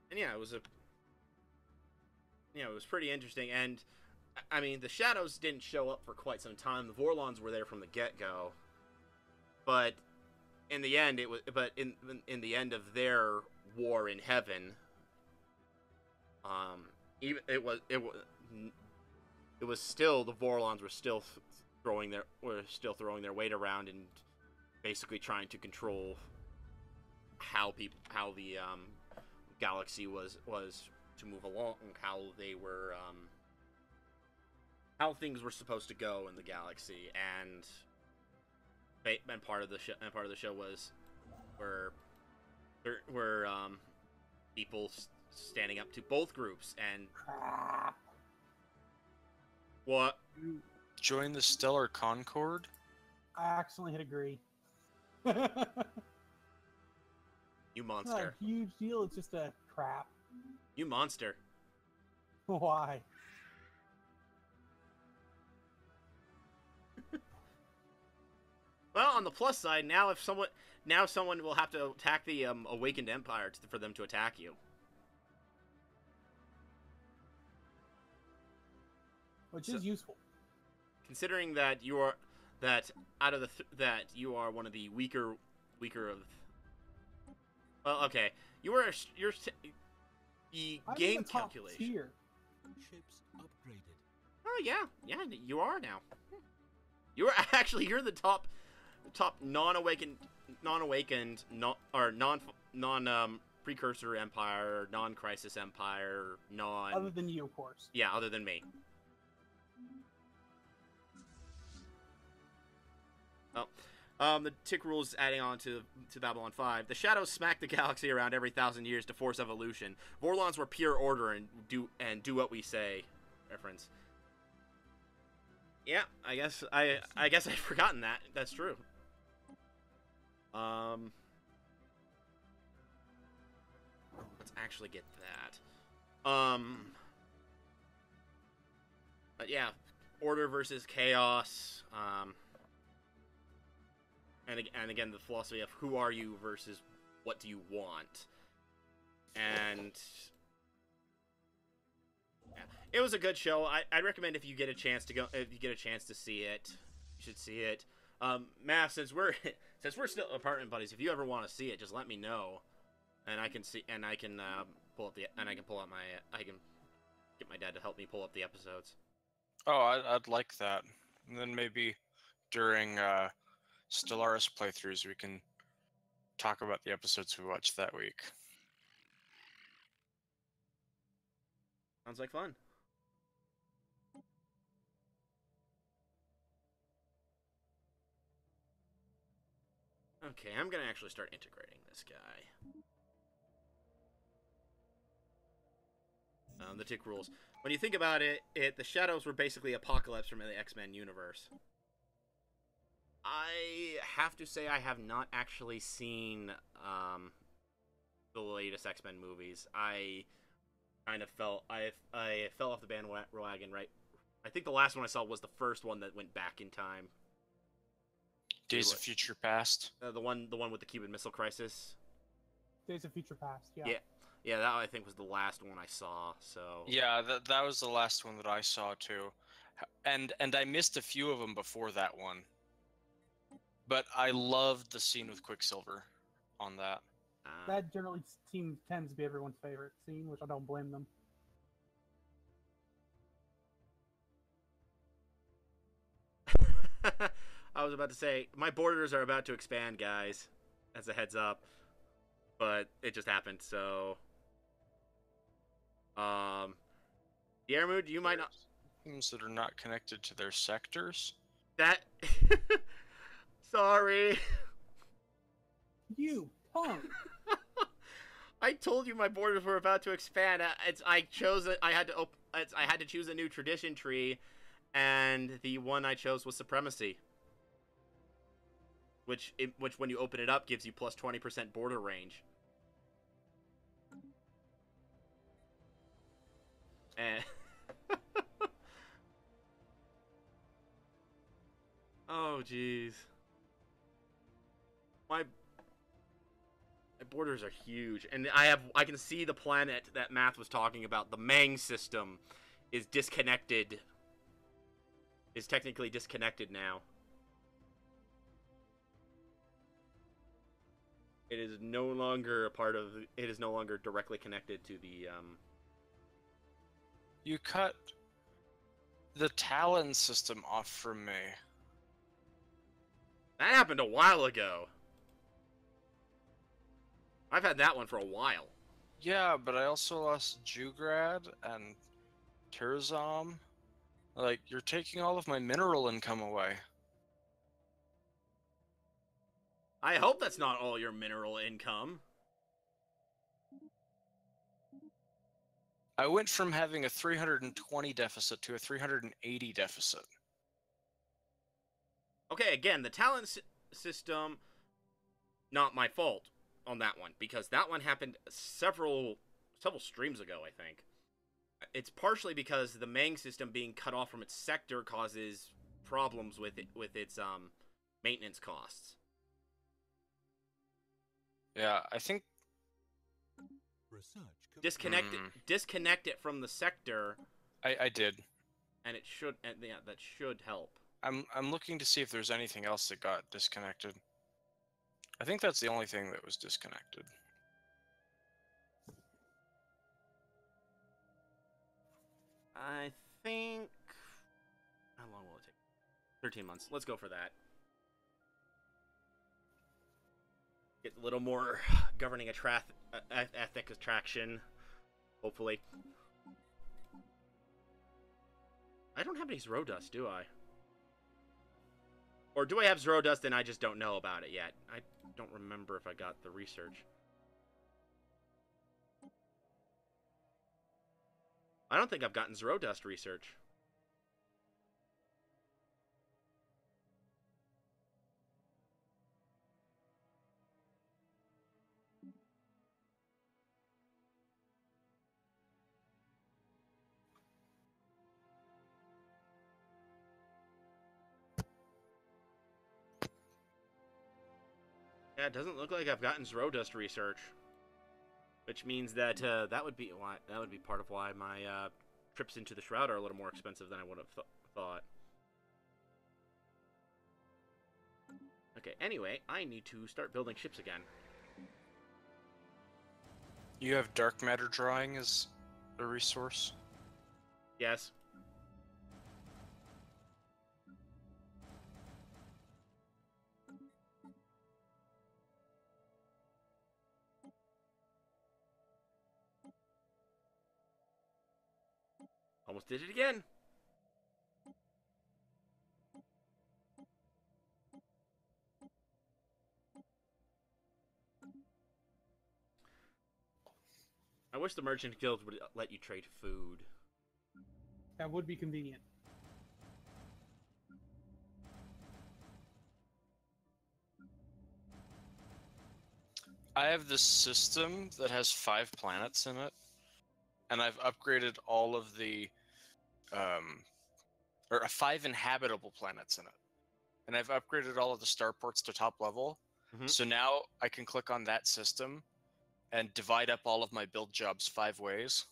and yeah, it was pretty interesting. And I mean, the Shadows didn't show up for quite some time. The Vorlons were there from the get-go, but in the end, in the end of their war in heaven, it was still the Vorlons were still throwing their weight around and basically trying to control how the galaxy was to move along, how things were supposed to go in the galaxy, and part of the show was where there were people standing up to both groups, and Crap. what? Join the Stellar Concord? I accidentally hit agree. It's You not a monster! huge deal. It's just a crap. You monster! Why? Well, on the plus side, now someone will have to attack the awakened empire for them to attack you. Which So- is useful. Considering that you are that you are one of the weaker of. Well, okay, you're the I'm in game the top calculation. tier. Ships upgraded. Oh yeah, you are now. You're the top non-awakened precursor empire, non-crisis empire, Other than you, of course. yeah, other than me. Oh, the tick rules adding on to Babylon 5. The shadows smack the galaxy around every 1,000 years to force evolution. Vorlons were pure order and do what we say. Reference. Yeah, I guess I'd forgotten that. That's true. Let's actually get that. But yeah, order versus chaos. And again, the philosophy of who are you versus what do you want. And yeah, it was a good show. I'd recommend if you get a chance to see it, you should see it. Matt, since we're still apartment buddies, if you ever want to see it, just let me know, and I can pull up I can get my dad to help me pull up the episodes. Oh, I'd like that. And then maybe during Stellaris playthroughs, we can talk about the episodes we watched that week. Sounds like fun. Okay, I'm gonna actually start integrating this guy. The tick rules. When you think about it, the Shadows were basically Apocalypse from the X-Men universe. I have to say I have not actually seen the latest X-Men movies. I kind of fell off the bandwagon, right? I think the last one I saw was the first one that went back in time. Days of Future Past. The one with the Cuban Missile Crisis. Days of Future Past, yeah. Yeah, that I think was the last one I saw. So Yeah, that was the last one that I saw too, and I missed a few of them before that one. But I loved the scene with Quicksilver on that. That generally tends to be everyone's favorite scene, which I don't blame them. I was about to say my borders are about to expand, guys. As a heads up, but it just happened. So, Yermud, you might not. Things that are not connected to their sectors. That. Sorry. You punk! I told you my borders were about to expand. I had to choose a new tradition tree, and the one I chose was supremacy. Which when you open it up gives you plus 20% border range. And oh jeez. My borders are huge, and I can see the planet that Math was talking about. The Mang system is disconnected. Is technically disconnected now. It is no longer a part of. It is no longer directly connected to the. You cut the Talon system off from me. That happened a while ago. I've had that one for a while. Yeah, but I also lost Jugrad and Terzom. Like, you're taking all of my mineral income away. I hope that's not all your mineral income. I went from having a 320 deficit to a 380 deficit. Okay, again, the talent system, not my fault on that one, because that one happened several streams ago, I think. It's partially because the Mang system being cut off from its sector causes problems with its maintenance costs. Yeah, I think Research Disconnect it from the sector, I did. and it should, and yeah, that should help. I'm looking to see if there's anything else that got disconnected. I think that's the only thing that was disconnected. I think. How long will it take? 13 months. Let's go for that. Get a little more governing ethic attraction, hopefully. I don't have any Zero Dust, do I? Or do I have Zero Dust and I just don't know about it yet? I don't remember if I got the research. I don't think I've gotten Zero Dust research. Yeah, it doesn't look like I've gotten Zero Dust research, which means that that would be part of why my trips into the Shroud are a little more expensive than I would have thought. Okay, anyway, I need to start building ships again. You have dark matter drawing as a resource? Yes. Almost did it again. I wish the Merchant Guild would let you trade food. That would be convenient. I have this system that has 5 planets in it, and I've upgraded all of the, or 5 inhabitable planets in it, and I've upgraded all of the starports to top level. Mhm. So now I can click on that system and divide up all of my build jobs 5 ways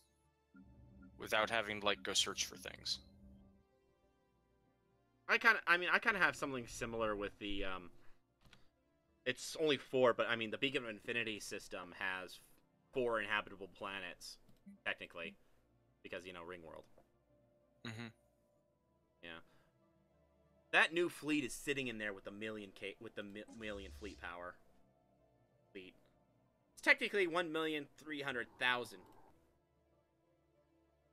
without having to like go search for things. I kind of have something similar with the it's only 4, but I mean the Beacon of Infinity system has 4 inhabitable planets technically, because you know Ringworld. Mm-hmm. Yeah. That new fleet is sitting in there with the million fleet power. Fleet. It's technically 1,300,000.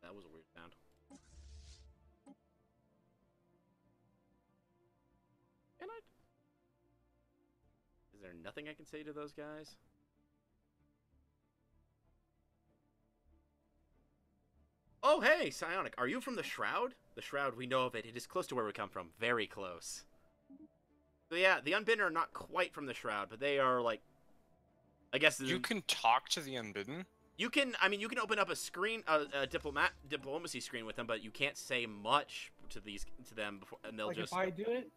That was a weird sound. Can I? Is there nothing I can say to those guys? Oh, hey, Psionic. Are you from the Shroud? The Shroud, we know of it. It is close to where we come from. Very close. So yeah, the Unbidden are not quite from the Shroud, but they are like... I guess... You can talk to the Unbidden? You can, I mean, you can open up a screen, a diplomacy screen with them, but you can't say much to them before, and they'll Like just... if I do it,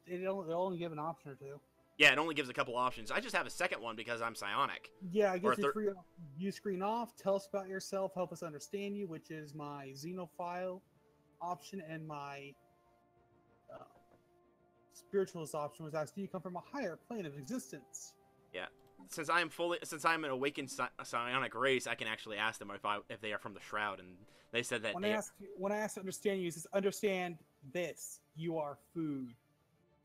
they'll only give an option or 2. Yeah, it only gives a couple options. I just have a second one because I'm psionic. Yeah, I guess it's free. View screen off. Tell us about yourself. Help us understand you, which is my Xenophile option, and my spiritualist option was asked, do you come from a higher plane of existence? Yeah. Since I'm an awakened psionic race, I can actually ask them if they are from the Shroud, and they said that when I asked to understand you, it says, understand this. You are food.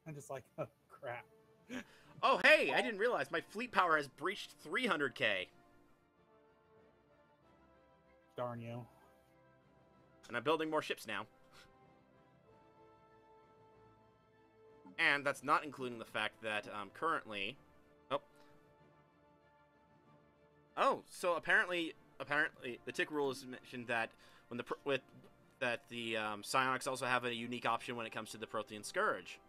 I'm just like, oh crap. Oh hey, I didn't realize my fleet power has breached 300k. Darn you. And I'm building more ships now. And that's not including the fact that currently... Oh, so apparently apparently the tick rule is mentioned that when the psionics also have a unique option when it comes to the Prothean Scourge.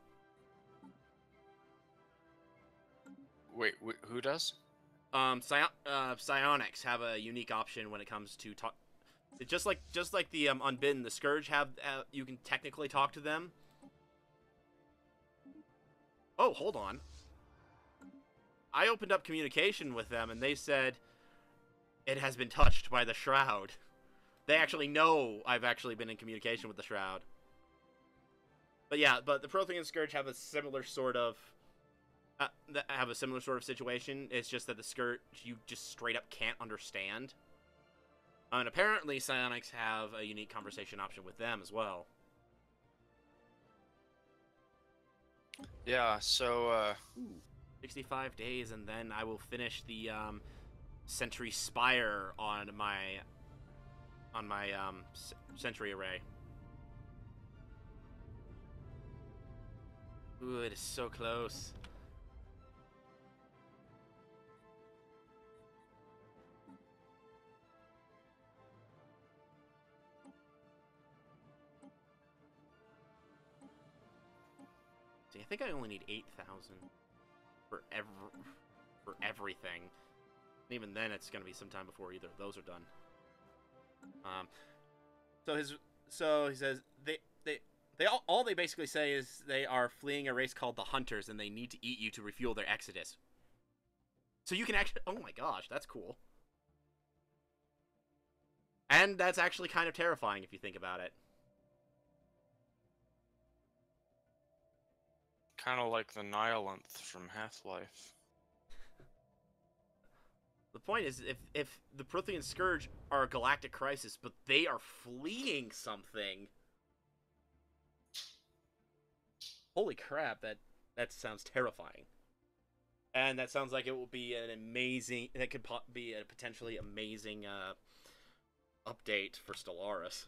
Wait, who does? Psionics have a unique option when it comes to talk. Just like the Unbidden, the Scourge have you can technically talk to them. Oh, hold on. I opened up communication with them, and they said it has been touched by the Shroud. They actually know I've actually been in communication with the Shroud. But yeah, but the Prothean Scourge have a similar sort of situation. It's just that the Scourge you just straight up can't understand. And apparently psionics have a unique conversation option with them as well. Yeah, so 65 days, and then I will finish the Sentry Spire on my Sentry Array. Ooh, it is so close. See, I think I only need 8,000 for everything. And even then, it's gonna be sometime before either of those are done. So he says all they basically say is they are fleeing a race called the Hunters, and they need to eat you to refuel their exodus. So you can actually, oh my gosh, that's cool. And that's actually kind of terrifying if you think about it. kind of like the Nihilanth from Half-Life. The point is, if the Prothean Scourge are a galactic crisis, but they are fleeing something... Holy crap, that sounds terrifying. And that sounds like it will be an amazing... That could be a potentially amazing update for Stellaris.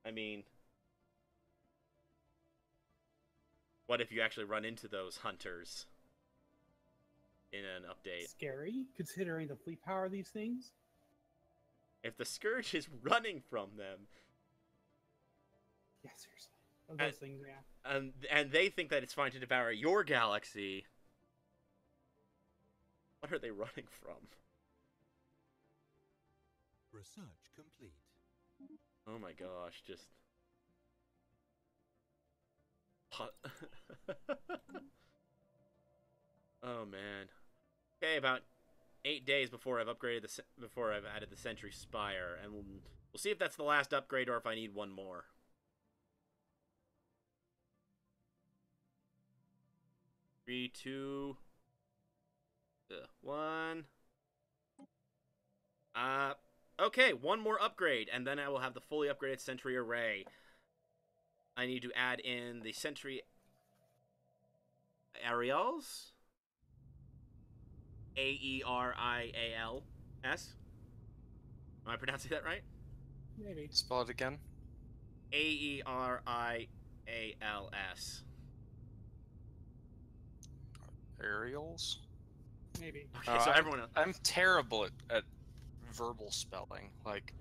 I mean... What if you actually run into those hunters in an update? Scary, considering the fleet power of these things. If the Scourge is running from them... Yeah, seriously. Of those things, yeah. And they think that it's fine to devour your galaxy. What are they running from? Research complete. Oh my gosh, just... Oh man. Okay, about 8 days before I've upgraded before I've added the Sentry Spire, and we'll see if that's the last upgrade or if I need one more. 3, 2, 1. Okay, one more upgrade, and then I will have the fully upgraded Sentry Array. I need to add in the Sentry Aerials. Aerials. Am I pronouncing that right? Maybe. Spell it again. Aerials. Aerials? Maybe. Okay, so everyone else. I'm terrible at verbal spelling. Like,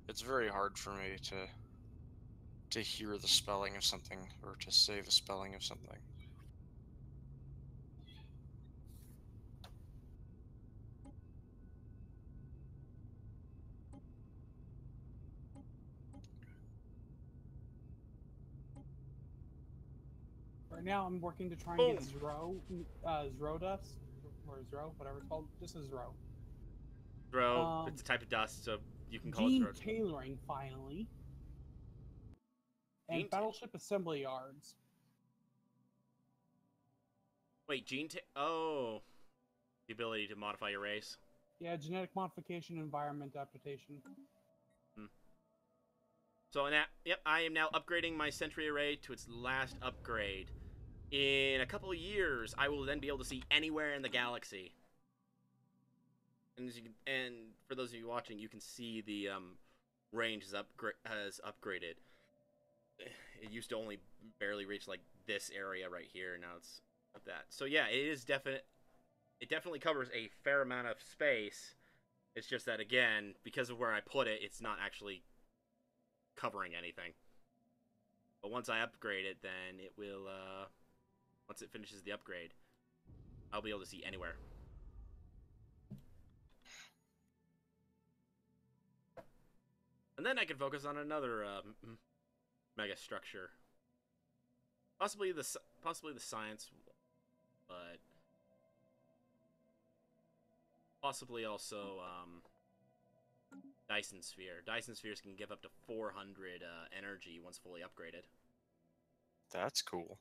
it's very hard for me to hear the spelling of something or to say the spelling of something. Right now, I'm working to try and get Zro dust, or Zro, whatever it's called. This is Zro. Throw. It's a type of dust, so you can call Gene it throw. tailoring, finally. And Gene battleship assembly yards. Wait, oh. The ability to modify your race. Yeah, genetic modification, environment adaptation. So now, yep, I am now upgrading my Sentry Array to its last upgrade. In a couple of years, I will then be able to see anywhere in the galaxy. And for those of you watching, you can see the range has upgraded. It used to only barely reach like this area right here. Now it's like that. So yeah, it is definite. it definitely covers a fair amount of space. It's just that, again, because of where I put it, it's not actually covering anything. But once I upgrade it, then it will, once it finishes the upgrade, I'll be able to see anywhere. And then I can focus on another mega structure. Possibly the science, but possibly also Dyson Sphere. Dyson Spheres can give up to 400 energy once fully upgraded. That's cool.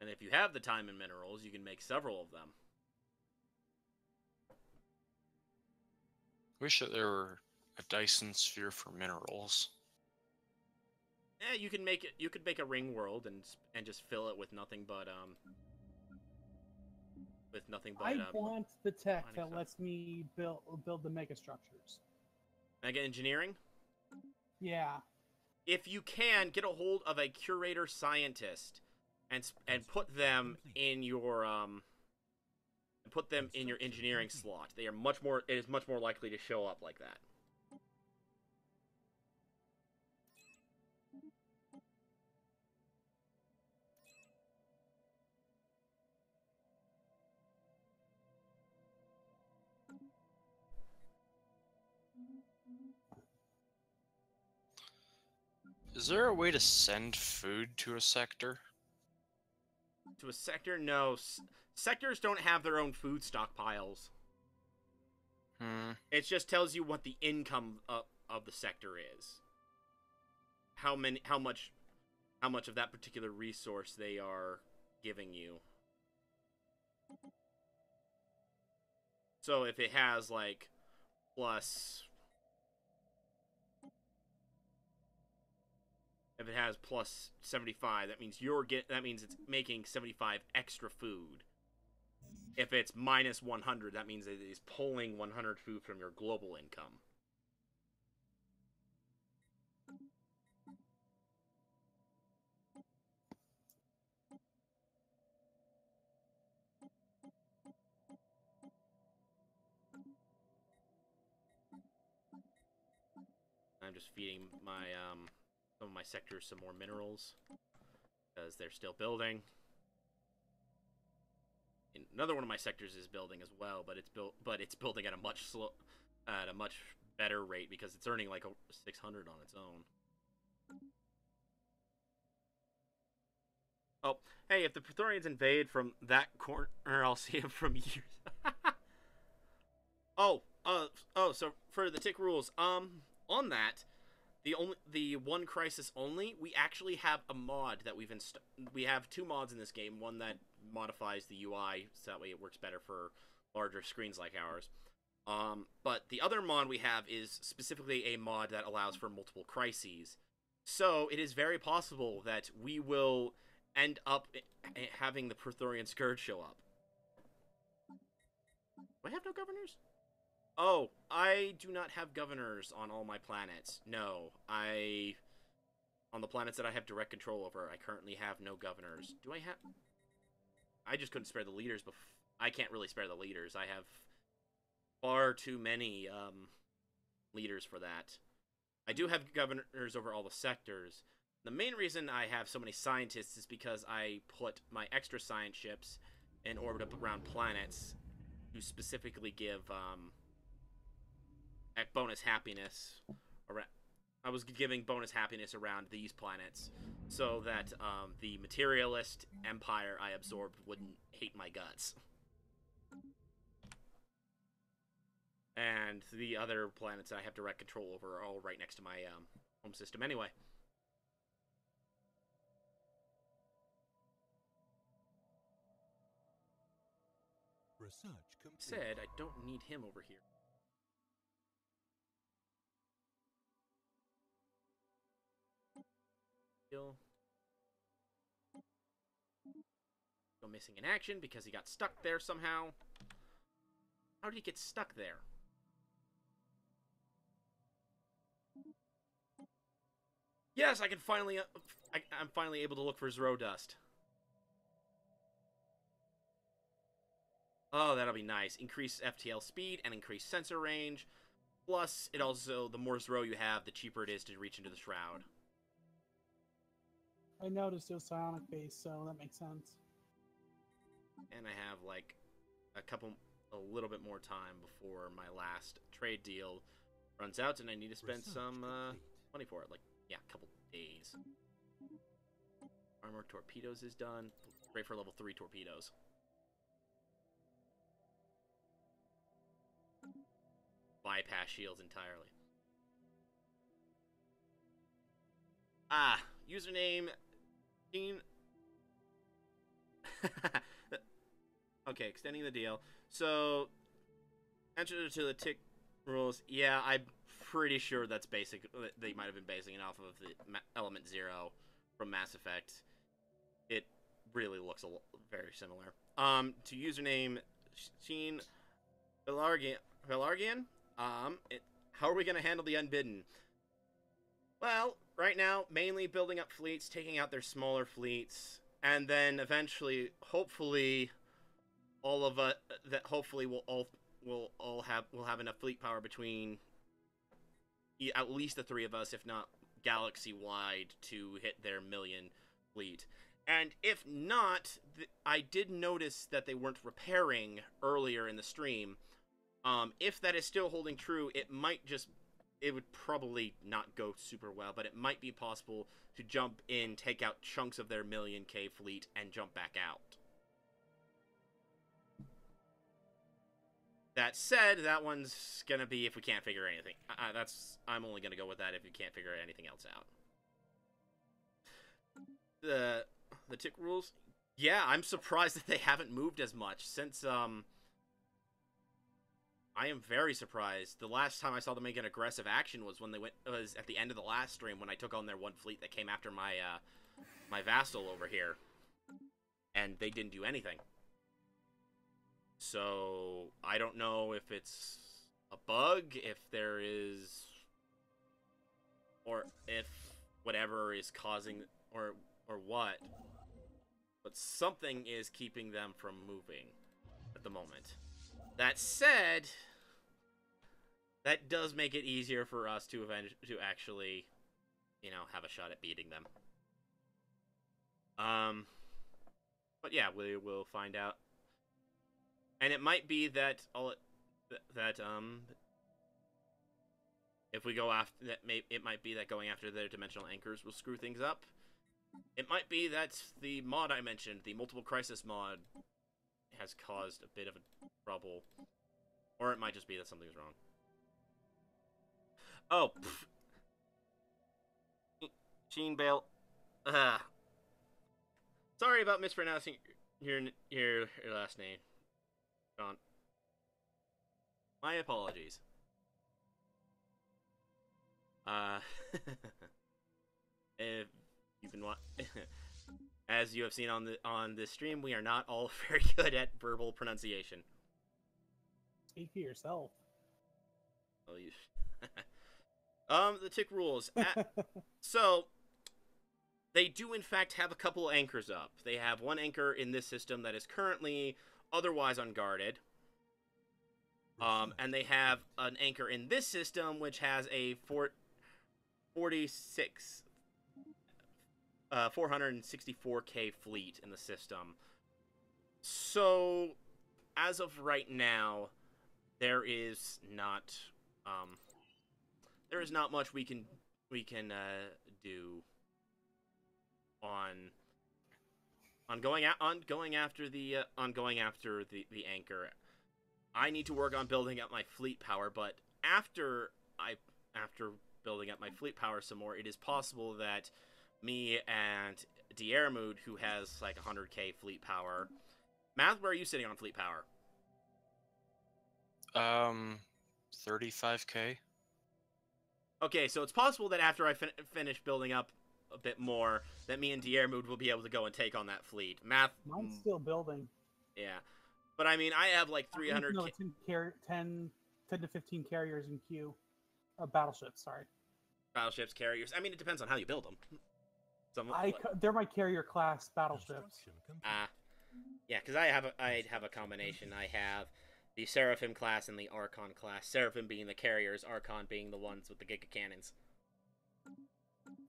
And if you have the time and minerals, you can make several of them. Wish that there were a Dyson Sphere for minerals. Yeah, you can make it. You could make a ring world and just fill it with nothing but I want the tech mining that stuff. lets me build the mega structures. Mega engineering. Yeah. If you can get a hold of a curator scientist and put them in your engineering slot, they are much more. It is much more likely to show up like that. Is there a way to send food to a sector? To a sector, no. Sectors don't have their own food stockpiles. It just tells you what the income of the sector is. How much of that particular resource they are giving you. So if it has like plus If it has plus 75, that means it's making 75 extra food. If it's minus 100, that means it is pulling 100 food from your global income. I'm just feeding my some of my sectors some more minerals because they're still building. And another one of my sectors is building as well, but it's building at a much better rate because it's earning like a 600 on its own. Oh, hey, if the Praetorians invade from that corner, I'll see them from years. So for the tick rules, on that, the one crisis only, we actually have a mod that we have two mods in this game. One that modifies the UI so that way it works better for larger screens like ours. But the other mod we have is specifically a mod that allows for multiple crises. So it is very possible that we will end up having the Praetorian Scourge show up. Do I have no governors? Oh, I do not have governors on all my planets. No, on the planets that I have direct control over, I currently have no governors. Do I have... I just couldn't spare the leaders I can't really spare the leaders. I have far too many leaders for that. I do have governors over all the sectors. The main reason I have so many scientists is because I put my extra science ships in orbit around planets to specifically give bonus happiness. I was giving bonus happiness around these planets so that the materialist empire I absorbed wouldn't hate my guts. And the other planets I have direct control over are all right next to my home system anyway. Research complete. Said I don't need him over here. Still go missing in action because he got stuck there somehow. How did he get stuck there? Yes, I can finally. I'm finally able to look for Zero Dust. Oh, that'll be nice. Increase FTL speed and increase sensor range. Plus, it also, the more Zero you have, the cheaper it is to reach into the Shroud. I noticed it was psionic base, so that makes sense. And I have, like, a little bit more time before my last trade deal runs out, and I need to spend some money for it. Like, yeah, a couple days. Armor torpedoes is done. Great for level 3 torpedoes. Bypass shields entirely. Ah, username Gene. Okay, extending the deal. So, enter to the tick rules. Yeah, I'm pretty sure that's basic. They might have been basing it off of the Element 0 from Mass Effect. It really looks very similar. To username Sheen Velargian. How are we gonna handle the Unbidden? Well, right now, mainly building up fleets, taking out their smaller fleets, and then eventually, hopefully, all of us that hopefully we'll have enough fleet power between at least the 3 of us, if not galaxy-wide, to hit their million fleet. And if not, I did notice that they weren't repairing earlier in the stream. If that is still holding true, it would probably not go super well, but it might be possible to jump in, take out chunks of their million K fleet, and jump back out. That said, that one's gonna be if we can't figure anything. I'm only gonna go with that if you can't figure anything else out. The tick rules? Yeah, I'm surprised that they haven't moved as much since, I am very surprised. The last time I saw them make an aggressive action was when was at the end of the last stream when I took on their one fleet that came after my, my vassal over here. And they didn't do anything. So, I don't know if it's a bug, if there is, or if whatever is causing, or what. But something is keeping them from moving at the moment. That said, that does make it easier for us to actually, you know, have a shot at beating them. But yeah, we will find out. And it might be that if we go after that, it might be that going after their dimensional anchors will screw things up. It might be that the mod I mentioned, the multiple crisis mod, has caused a bit of a trouble, or it might just be that something's wrong. Oh, Sheen Bale. Sorry about mispronouncing your last name, John. My apologies. If you've been as you have seen on this stream, we are not all very good at verbal pronunciation. Speak for yourself. Oh, you. The tick rules. So, they do in fact have a couple anchors up. They have one anchor in this system that is currently otherwise unguarded. And they have an anchor in this system which has a 464k fleet in the system. So, as of right now, there is not much we can do on going after the anchor. I need to work on building up my fleet power, but after building up my fleet power some more, it is possible that me and Diermood, who has like 100k fleet power. Math, where are you sitting on fleet power? 35k. Okay, so it's possible that after I finish building up a bit more, that me and Diermood will be able to go and take on that fleet. Math. Mine's still building. Yeah, but I mean, I have like 300. No, it's in 10 to 15 carriers in queue. Battleships, sorry. Battleships, carriers. I mean, it depends on how you build them. They're my carrier class battleships. Yeah, because I'd have a combination. I have the Seraphim class and the Archon class. Seraphim being the carriers, Archon being the ones with the Giga Cannons.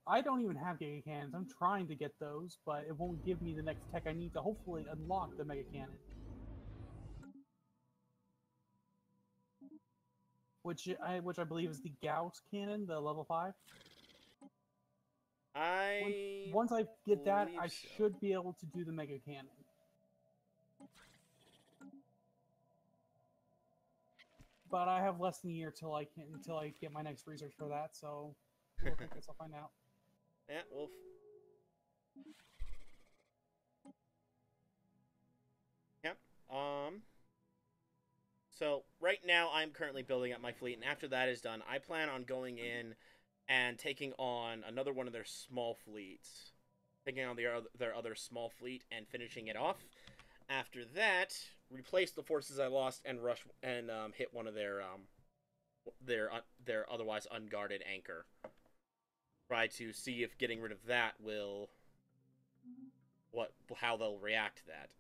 I don't even have Giga Cannons. I'm trying to get those, but it won't give me the next tech I need to hopefully unlock the Mega Cannon. Which I believe is the Gauss Cannon, the level 5. Once I get that, believe I so. should be able to do the Mega Cannon. But I have less than a year until I get my next research for that, so I guess I'll find out. Yeah, well. Yep. So right now I'm currently building up my fleet, and after that is done, I plan on going in and taking on another one of their small fleets, taking on their other small fleet and finishing it off. After that, replace the forces I lost and rush and hit one of their otherwise unguarded anchor. Try to see if getting rid of that will how they'll react to that.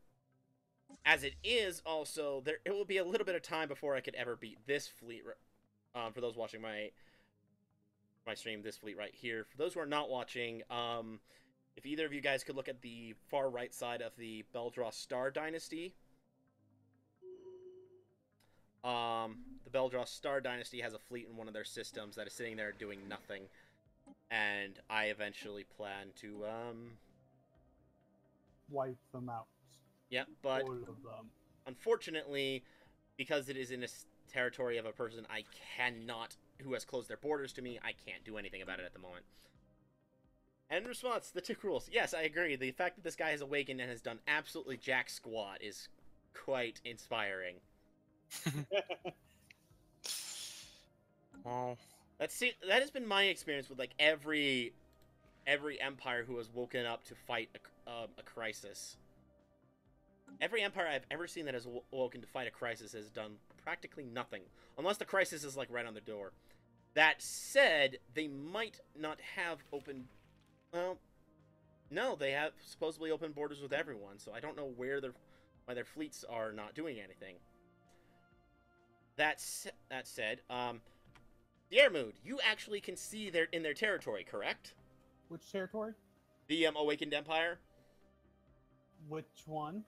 As it is, also it will be a little bit of time before I could ever beat this fleet. For those watching my stream, this fleet right here. For those who are not watching, if either of you guys could look at the far right side of the Beldross Star Dynasty. The Beldross Star Dynasty has a fleet in one of their systems that is sitting there doing nothing. And I eventually plan to, Wipe them out. yeah, but All of them. unfortunately, because it is in a territory of a person who has closed their borders to me, I can't do anything about it at the moment. And in response, the Tick rules. Yes, I agree. The fact that this guy has awakened and has done absolutely jack squat is quite inspiring. Well, That has been my experience with like every empire who has woken up to fight a crisis. Every empire I've ever seen that has woken to fight a crisis has done practically nothing, unless the crisis is like right on the door. That said, they might not have open. Well, no, they have supposedly open borders with everyone, so I don't know why their fleets are not doing anything. That said, Diermood, you actually can see in their territory, correct? Which territory? The Awakened Empire? Which one?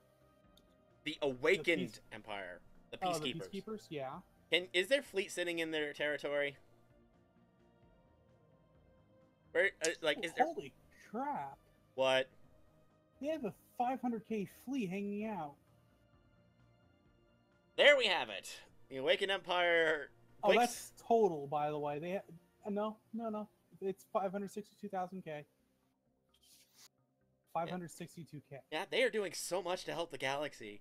The Awakened Empire. The Peacekeepers. Oh, the Peacekeepers? Yeah. Is their fleet sitting in their territory? Where, is there... Holy crap. What? They have a 500k fleet hanging out. There we have it. The Awakened Empire... Oh, that's total, by the way. They no. It's 562,000k. 562k. Yeah, they are doing so much to help the galaxy.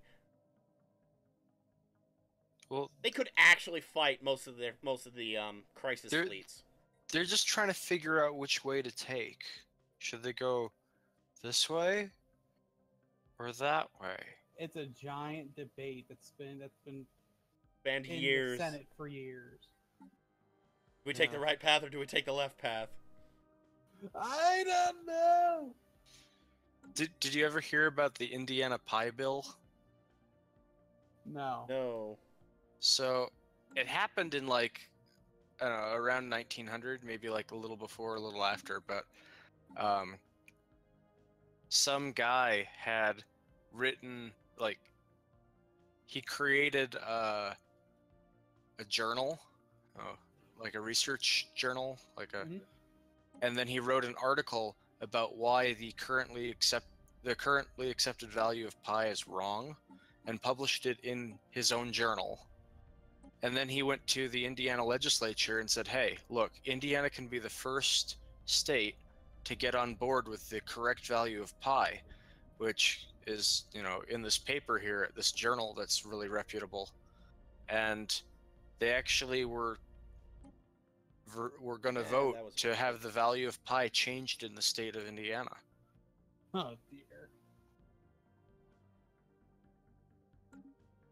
well, They could actually fight most of the crisis They're- fleets. they're just trying to figure out which way to take. Should they go this way or that way? It's a giant debate that's been Spend in years. the Senate for years. Do we take the Yeah. right path or do we take the left path? I don't know. Did you ever hear about the Indiana Pie Bill? No. No. So it happened in like I don't know, around 1900, maybe like a little before, a little after, but some guy had written he created a journal, like a research journal, Mhm. and then he wrote an article about why the currently accepted value of pi is wrong, and published it in his own journal. And then he went to the Indiana legislature and said, hey, look, Indiana can be the first state to get on board with the correct value of pi, which is, in this paper here at this journal that's really reputable. And they actually were going to Yeah, vote that was to have the value of pi changed in the state of Indiana. Oh dear.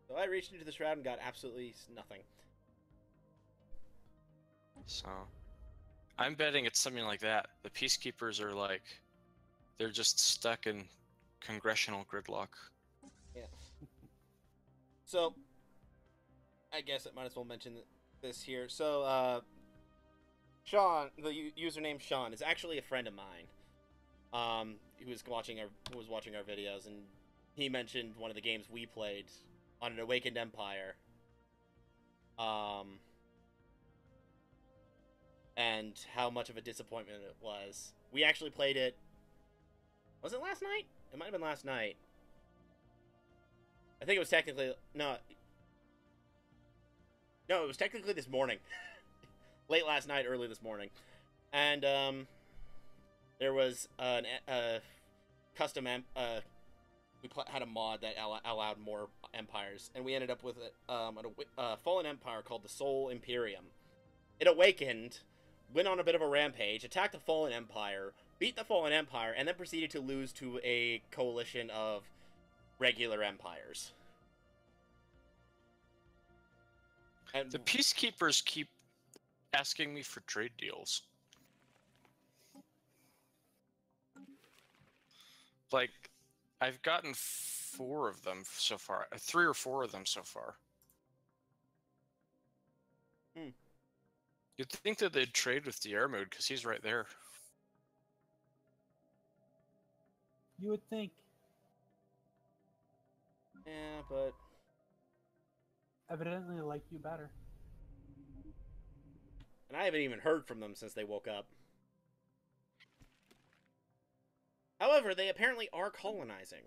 So I reached into the shroud and got absolutely nothing. So I'm betting it's something like that. The peacekeepers are they're just stuck in congressional gridlock. Yeah. So, I guess I might as well mention this here. So, Sean, the username Sean, is actually a friend of mine. Who was watching our videos, and he mentioned one of the games we played on an Awakened Empire. And how much of a disappointment it was. We actually played it. Was it last night? It might have been last night. I think it was technically no. No, it was technically this morning. Late last night, early this morning, and there was a custom had a mod that allowed more empires, and we ended up with a fallen empire called the Soul Imperium. It awakened, went on a bit of a rampage, attacked the fallen empire, beat the fallen empire, and then proceeded to lose to a coalition of regular empires. And The peacekeepers keep asking me for trade deals. Like, I've gotten 4 of them so far. 3 or 4 of them so far. You'd think that they'd trade with the air mode, because he's right there. You would think. yeah, but Evidently, they like you better. and I haven't even heard from them since they woke up. However, they apparently are colonizing.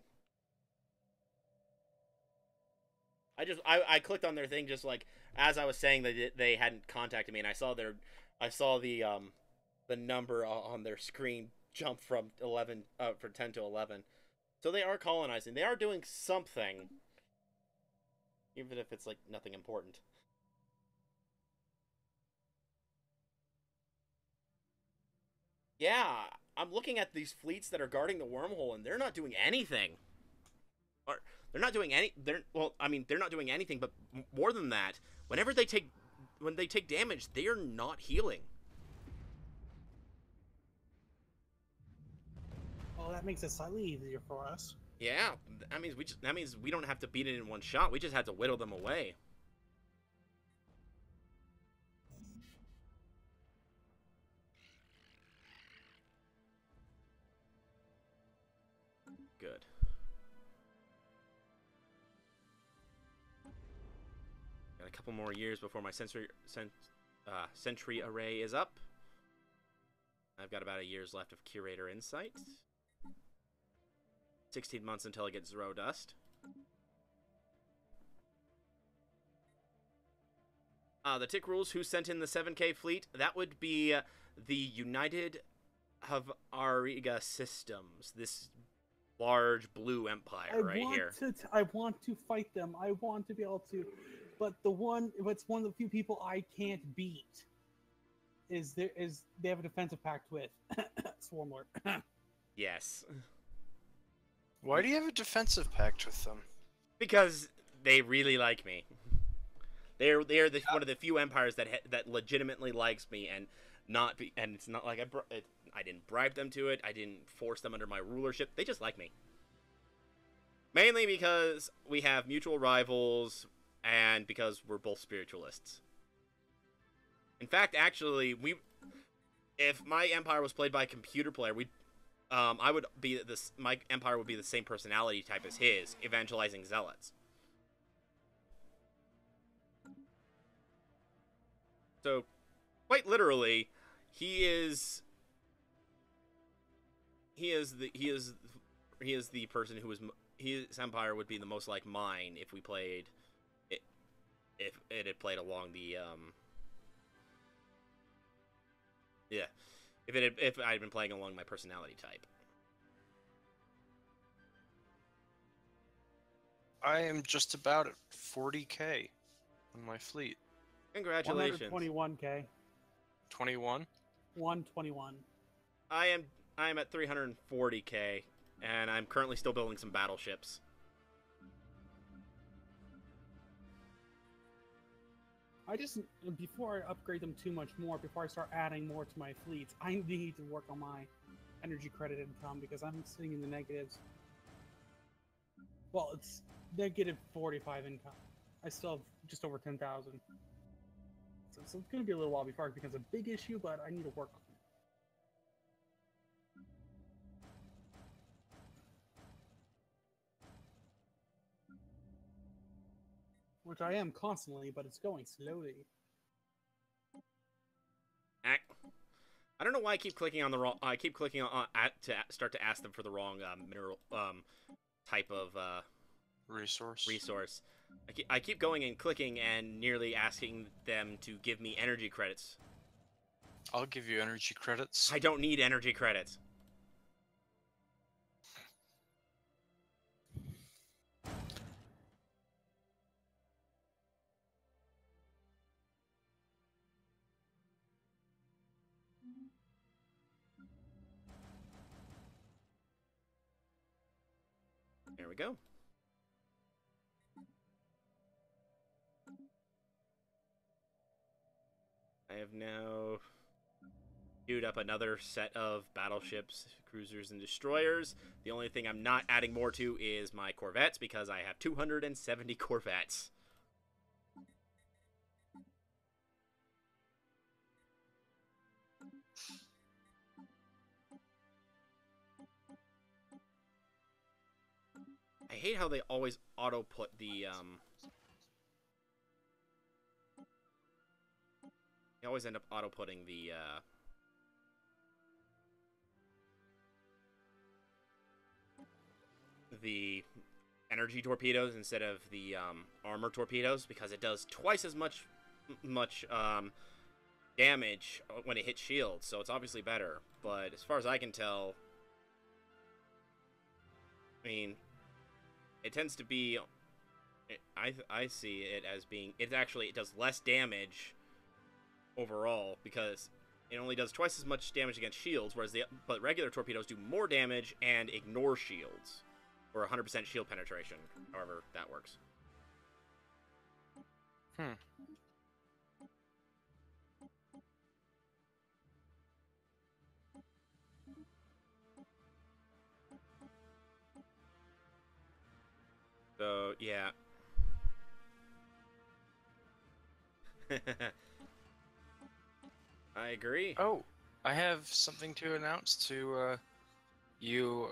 I clicked on their thing just like as I was saying that they hadn't contacted me, and I saw the number on their screen jump from 10 to 11. So they are colonizing. They are doing something, even if it's like nothing important. Yeah, I'm looking at these fleets that are guarding the wormhole, and they're not doing anything. Or they're not doing any. They're not doing anything. But more than that, when they take damage, they are not healing. Well, that makes it slightly easier for us. Yeah, that means we don't have to beat it in one shot. We just have to whittle them away. Good. Got a couple more years before my sentry array is up. I've got about a year's left of Curator Insight. 16 months until I get Zero Dust. The tick rules, who sent in the 7K fleet? That would be the United Havariga Systems. This large blue empire here. I want to fight them. I want to be able to, but it's one of the few people I can't beat. They have a defensive pact with Swarmlord. Yes. Why do you have a defensive pact with them? Because they really like me. They're one of the few empires that legitimately likes me, and it's not like I didn't bribe them to it. I didn't force them under my rulership. They just like me. Mainly because we have mutual rivals, and because we're both spiritualists. In fact, actually, if my empire was played by a computer player, my empire would be the same personality type as his, evangelizing zealots. So, quite literally, his empire would be the most like mine if we played it, if it had played along the if I had been playing along my personality type. I am just about at 40k on my fleet. Congratulations. 121k. 21? 121. I am at 340k, and I'm currently still building some battleships. Before I upgrade them too much more, before I start adding more to my fleets, I need to work on my energy credit income because I'm sitting in the negatives. Well, it's negative 45 income. I still have just over 10,000. So it's going to be a little while before it becomes a big issue, but I need to work on it. Which I am constantly, but it's going slowly. I don't know why I keep clicking on the wrong. I keep clicking on to start to ask them for the wrong mineral type of Resource. I keep going and clicking and nearly asking them to give me energy credits. I'll give you energy credits. I don't need energy credits. There we go. I have now queued up another set of battleships, cruisers, and destroyers. The only thing I'm not adding more to is my corvettes, because I have 270 corvettes. I hate how they always auto-put the, They always end up auto-putting the energy torpedoes instead of the armor torpedoes, because it does twice as much damage when it hits shields, so it's obviously better. But as far as I can tell, I mean, it tends to be, I see it as being, it does less damage overall, because it only does twice as much damage against shields, whereas but regular torpedoes do more damage and ignore shields, or 100% shield penetration, however that works. So, yeah. I agree. Oh, I have something to announce to you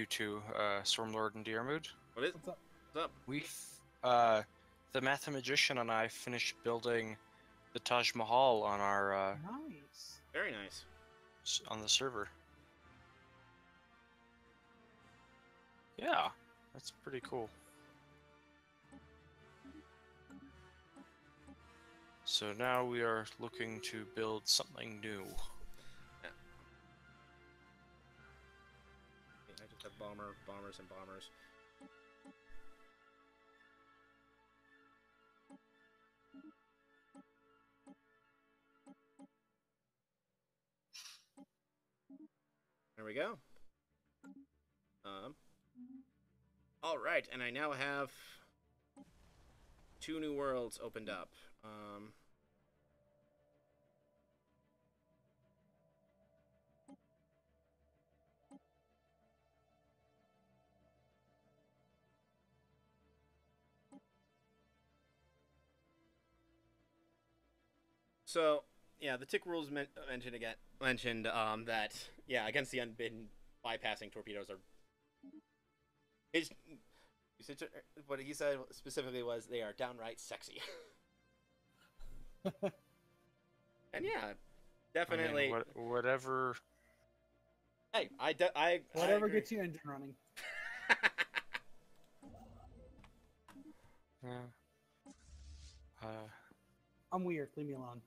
two, Stormlord and Dearmood. What's What's up? What's up? The Mathematician and I finished building the Taj Mahal on our Nice. Very nice. on the server. Yeah, that's pretty cool. So now we are looking to build something new. Yeah. I just have bombers, and bombers. There we go. All right, and I now have 2 new worlds opened up. So, yeah, the tick rules mentioned that, yeah, against the unbidden bypassing torpedoes are. What he said specifically was they are downright sexy. And yeah, definitely. I mean, whatever. Hey, Whatever agree. gets you engine running. Yeah. I'm weird. Leave me alone.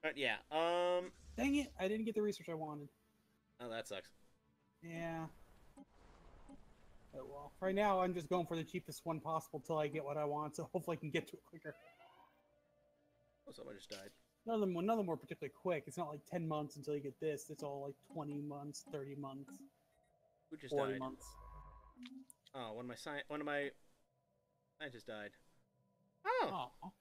But yeah, Dang it! I didn't get the research I wanted. oh, that sucks. Yeah. Oh well. Right now, I'm just going for the cheapest one possible till I get what I want. So hopefully, I can get to it quicker. Oh, someone just died. None of them were particularly quick. It's not like 10 months until you get this. It's all like 20 months, 30 months, Who just 40 died? months. Oh, one of my scientists died. Oh, Oh.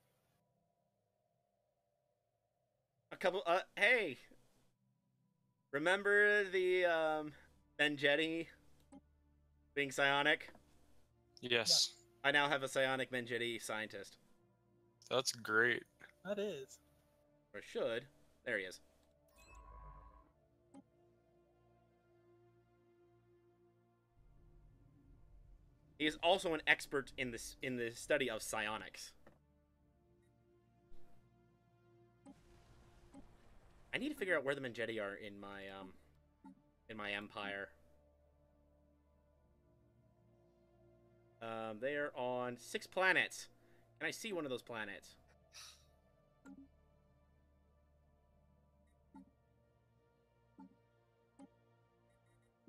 a couple. Hey, remember the Mengeti being psionic. Yes, I now have a psionic Mengeti scientist. that's great. That is. Or should. There he is. He is also an expert in the study of psionics. I need to figure out where the Mengeti are in my empire. They are on 6 planets. Can I see one of those planets?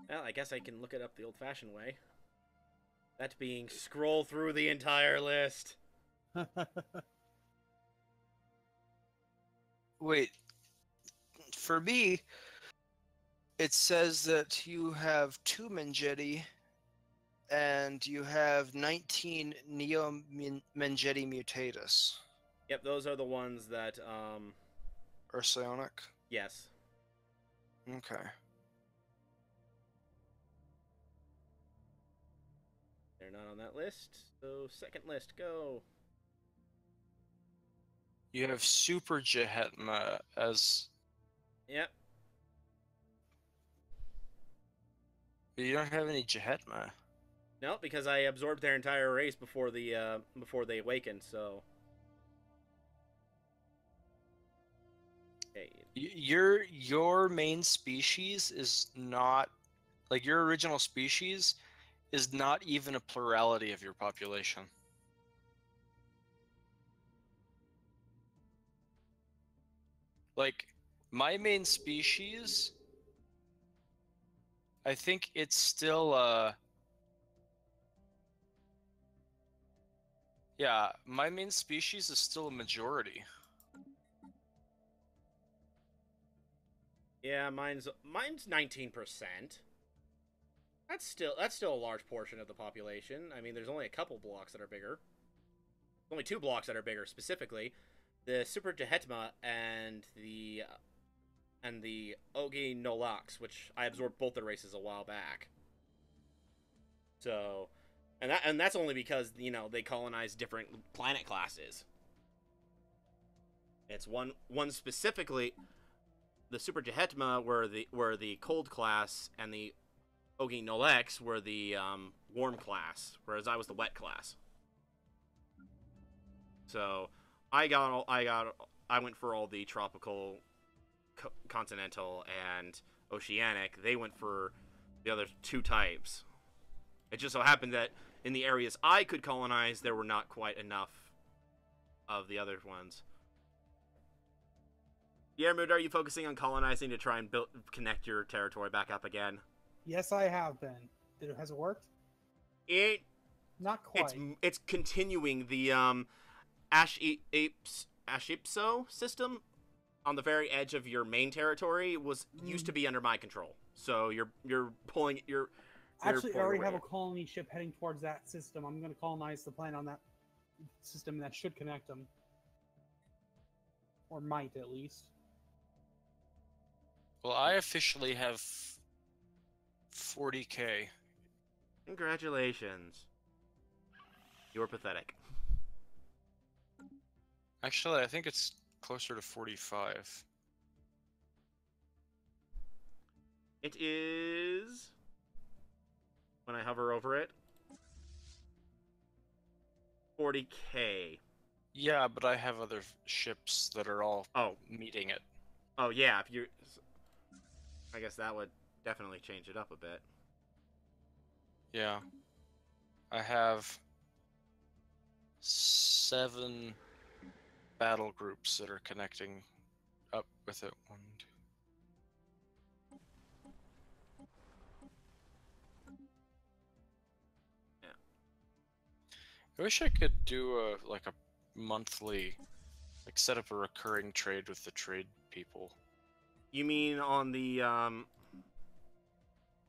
Well, I guess I can look it up the old-fashioned way. That being scroll through the entire list. Wait, for me, it says that you have 2 Mengeti and you have 19 Neo Mengeti Mutatus. Yep, those are the ones that, Or psionic? yes. Okay. They're not on that list, so second list, go. You have Super Jehetma as... Yep. But you don't have any Jehetma. No, because I absorbed their entire race before they awakened, so... Okay. Your main species is not... Like, your original species is not even a plurality of your population. Like, my main species, I think it's still, yeah, my main species is still a majority. Yeah, mine's 19%. That's still a large portion of the population. I mean, there's only a couple blocks that are bigger. Only 2 blocks that are bigger specifically. The Super Jehetma and the Ogi Nolax, which I absorbed both their races a while back. So, and that's only because, you know, they colonize different planet classes. It's one specifically, the Super Jehetma were the cold class, and the Ogi Nolex were the warm class, whereas I was the wet class. So I went for all the tropical, continental, and oceanic. They went for the other 2 types. It just so happened that in the areas I could colonize, there were not quite enough of the other ones. Yermud, are you focusing on colonizing to try and connect your territory back up again? Yes, I have been. Has it worked? Not quite. It's continuing the Ashipso system on the very edge of your main territory used to be under my control. So you're pulling Actually, I already have a away. colony ship heading towards that system. I'm going to colonize the planet on that system that should connect them. Or might, at least. Well, I officially have 40k. Congratulations. You're pathetic. Actually, I think it's closer to 45. It is, when I hover over it, 40k. Yeah, but I have other ships that are all meeting it. Oh yeah, if you, I guess that would definitely change it up a bit. Yeah. I have 7 battle groups that are connecting up with it. 1, 2. Yeah. I wish I could do a monthly, set up a recurring trade with the trade people. You mean on the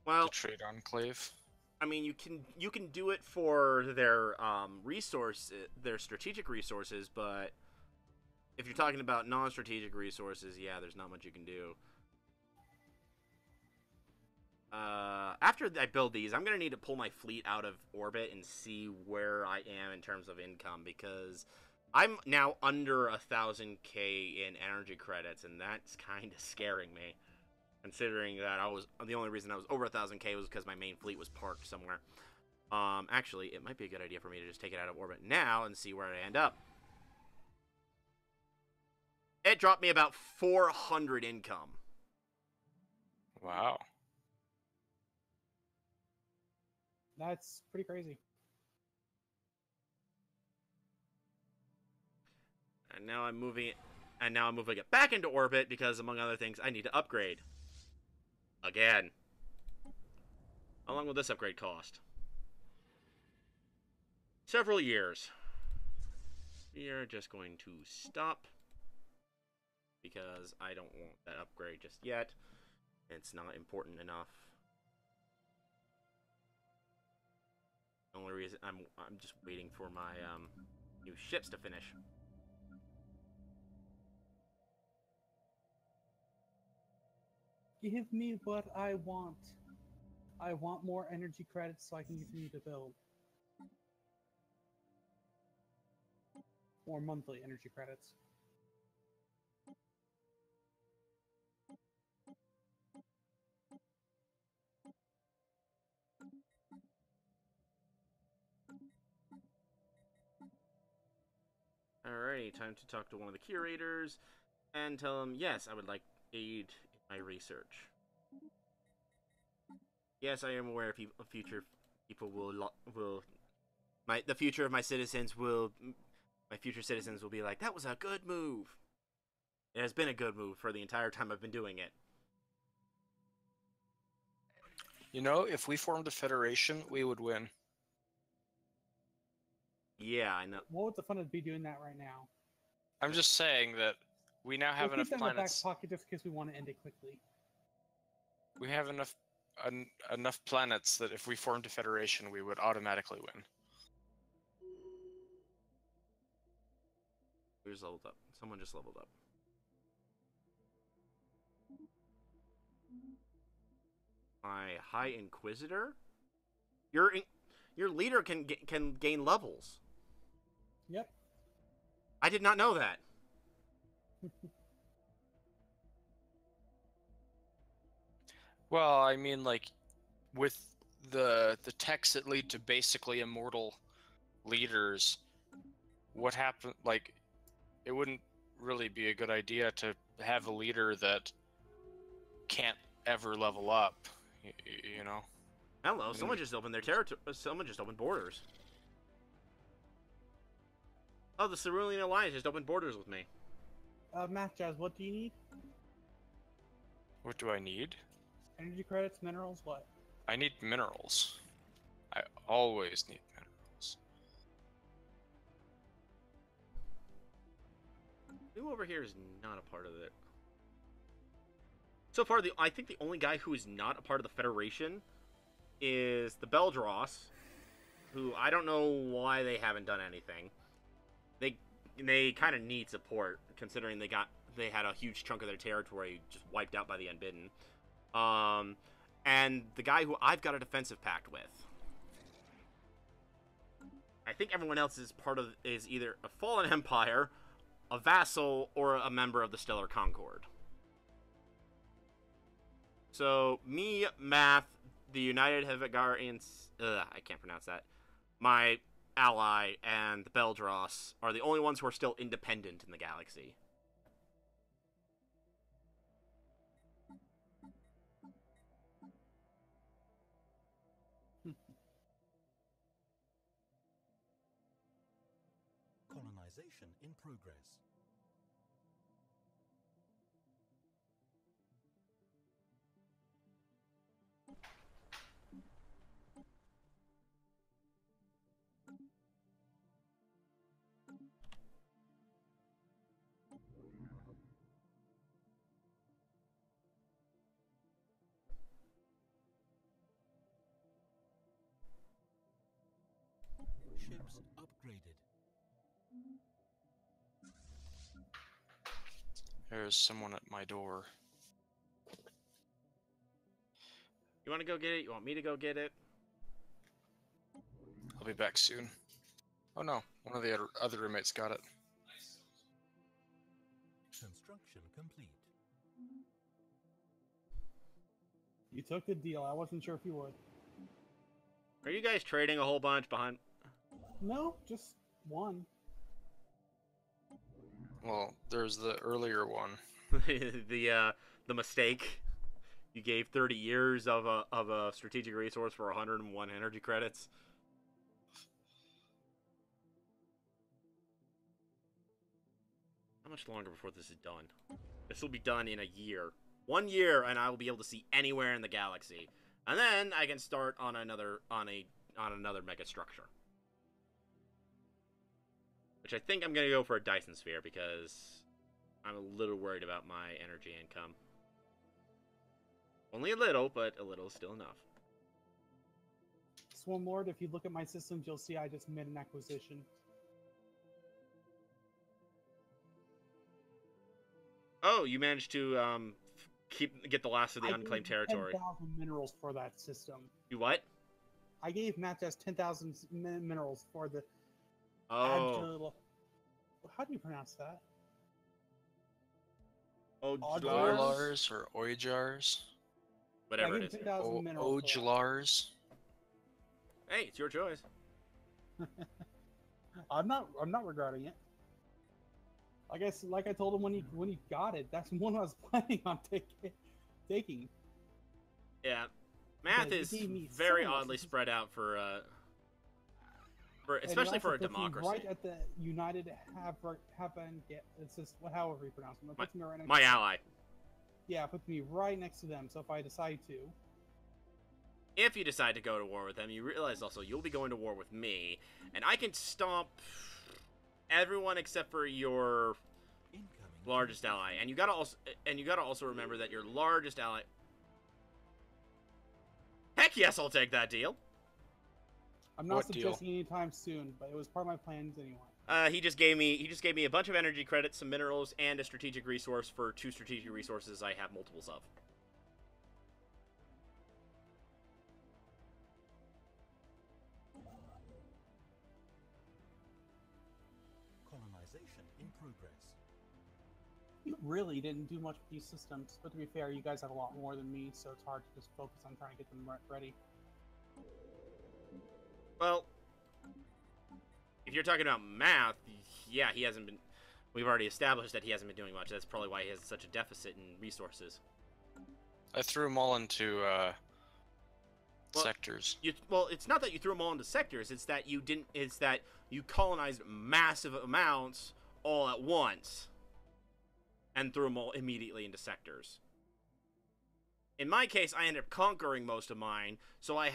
The well, trade enclave. I mean you can do it for their their strategic resources, but if you're talking about non-strategic resources, yeah, there's not much you can do. after I build these, I'm gonna need to pull my fleet out of orbit and see where I am in terms of income, because I'm now under 1,000K in energy credits, and that's kind of scaring me, considering that the only reason I was over 1,000K was because my main fleet was parked somewhere. Actually, it might be a good idea for me to just take it out of orbit now and see where I end up. It dropped me about 400 income. Wow. That's pretty crazy. And now I'm moving it back into orbit because, among other things, I need to upgrade. Again. How long will this upgrade cost? Several years. We are just going to stop, because I don't want that upgrade just yet. It's not important enough. The only reason I'm just waiting for my new ships to finish. Give me what I want. I want more energy credits so I can continue to build. More monthly energy credits. Alrighty, time to talk to one of the curators and tell them, yes, I would like aid in my research. Yes, I am aware future people the future of my citizens will be like, that was a good move. It has been a good move for the entire time I've been doing it. You know, if we formed a federation, we would win. Yeah, I know. What would the fun of be doing that right now? I'm just saying that we now have We'll enough keep that in the back planets. pocket just because we want to end it quickly. We have enough planets that if we formed a federation, we would automatically win. Who's leveled up? Someone just leveled up. My High Inquisitor? Your leader can gain levels. Yep. I did not know that. Well, I mean, like, with the techs that lead to basically immortal leaders, what happened? Like, it wouldn't really be a good idea to have a leader that can't ever level up. You know. Hello, someone just opened their territory. Someone just opened borders. Oh, the Cerulean Alliance just opened borders with me. Math Jazz, what do you need? What do I need? Energy credits, minerals, what? I need minerals. I always need minerals. Who over here is not a part of it? So far, I think the only guy who is not a part of the Federation is the Beldross, who I don't know why they haven't done anything. They kind of need support, considering they had a huge chunk of their territory just wiped out by the Unbidden. And the guy who I've got a defensive pact with. I think everyone else is either a fallen empire, a vassal, or a member of the Stellar Concord. So me, Math, the United Hevigarians, I can't pronounce that, my ally, and the Beldross are the only ones who are still independent in the galaxy. Colonization in progress. Ships upgraded. There's someone at my door. You want to go get it? You want me to go get it? I'll be back soon. Oh no, one of the other roommates got it. Construction complete. You took the deal. I wasn't sure if you would. Are you guys trading a whole bunch behind? No, just one. Well, there's the earlier one. The mistake. You gave 30 years of a strategic resource for 101 energy credits. How much longer before this is done? This will be done in a year. 1 year, and I will be able to see anywhere in the galaxy. And then I can start on another mega structure. Which I think I'm gonna go for a Dyson sphere because I'm a little worried about my energy income. Only a little, but a little is still enough. Swarm Lord, if you look at my systems, you'll see I just made an acquisition. Oh, you managed to get the last of the I unclaimed gave territory. 10,000 minerals for that system. You what? I gave Matt just 10,000 minerals for the. Oh, How do you pronounce that? Ojlars? Orlars or Oijars? Whatever I it gave is. 10,000 minerals. for that. Ojlars? Hey, it's your choice. I'm not regretting it. Like I told him when he got it, that's one I was planning on taking. Yeah, math Because is he gave me very so much. oddly spread out for And it especially for also a puts me democracy. right at the United it's just however you pronounce them. It puts me right next My to them. ally. Yeah, it puts me right next to them. So if I decide to, If you decide to go to war with them, you realize also you'll be going to war with me, and I can stomp everyone except for your Incoming. largest ally. And you gotta also remember that your largest ally. Heck yes, I'll take that deal. I'm not What deal? suggesting anytime soon, but it was part of my plans anyway. He just gave me a bunch of energy credits, some minerals, and a strategic resource for 2 strategic resources I have multiples of. Colonization in progress. You really didn't do much with these systems, but to be fair, you guys have a lot more than me, so it's hard to just focus on trying to get them ready. Well, if you're talking about math, yeah, he hasn't been. We've already established that he hasn't been doing much. That's probably why he has such a deficit in resources. I threw them all into Well, sectors. Well, it's not that you threw them all into sectors. It's that you didn't. It's that you colonized massive amounts all at once, and threw them all immediately into sectors. In my case, I ended up conquering most of mine, so I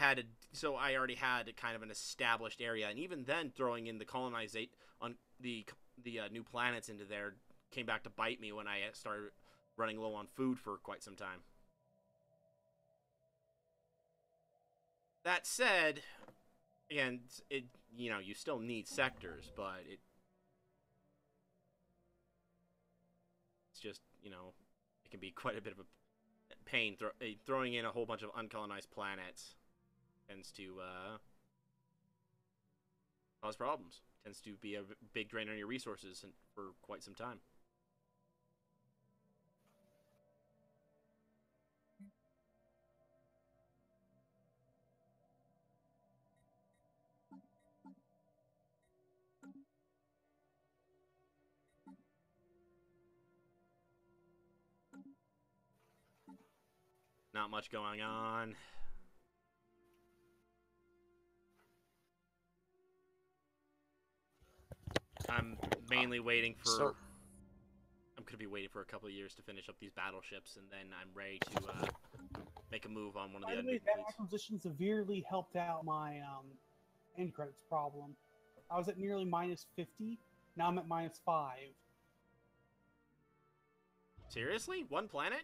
already had kind of an established area, and even then, throwing in the colonizate on the new planets into there came back to bite me when I started running low on food for quite some time. That said, again, you still need sectors, but it's just, it can be quite a bit of a pain. Throwing in a whole bunch of uncolonized planets tends to cause problems. Tends to be a big drain on your resources for quite some time. Not much going on. I'm mainly waiting for. I'm gonna be waiting for a couple of years to finish up these battleships, and then I'm ready to make a move on one of By the the way, other that fleets. acquisition severely helped out my end credits problem. I was at nearly minus 50. Now I'm at minus 5. Seriously? One planet?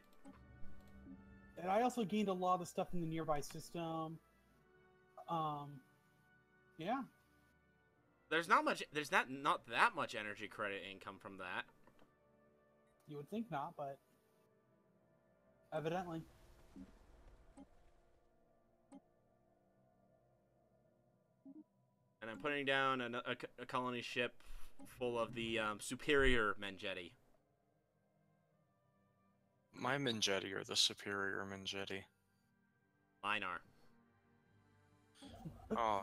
And I also gained a lot of stuff in the nearby system. Yeah. There's not that much energy credit income from that. You would think not, but evidently. I'm putting down a colony ship full of the superior Menjeti. My Menjeti are the superior Menjeti. Mine are. Oh.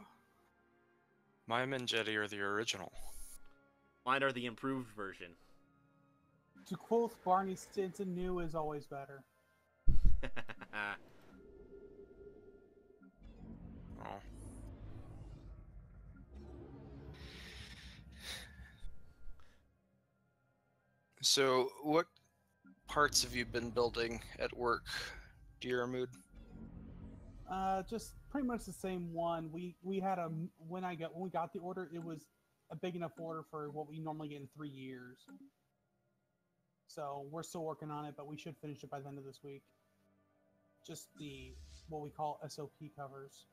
My Menjeti are the original. Mine are the improved version. To quote Barney Stinson, new is always better. Oh. So, what parts have you been building at work, Dear Mood? Just pretty much the same one. We had a when we got the order, it was a big enough order for what we normally get in 3 years. So we're still working on it, but we should finish it by the end of this week. Just the what we call SOP covers.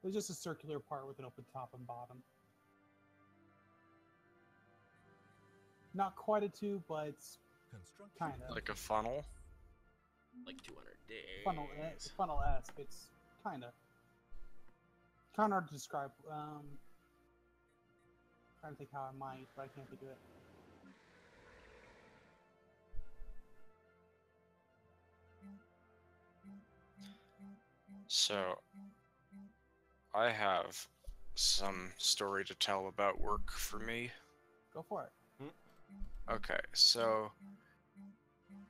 It's just a circular part with an open top and bottom. Not quite a tube, but it's Construction kind of Like a funnel? Like 200 days. funnel-esque. It's kind of hard to describe. Trying to think how I might, but I can't think of it. So, I have some story to tell about work for me. Go for it. Okay, so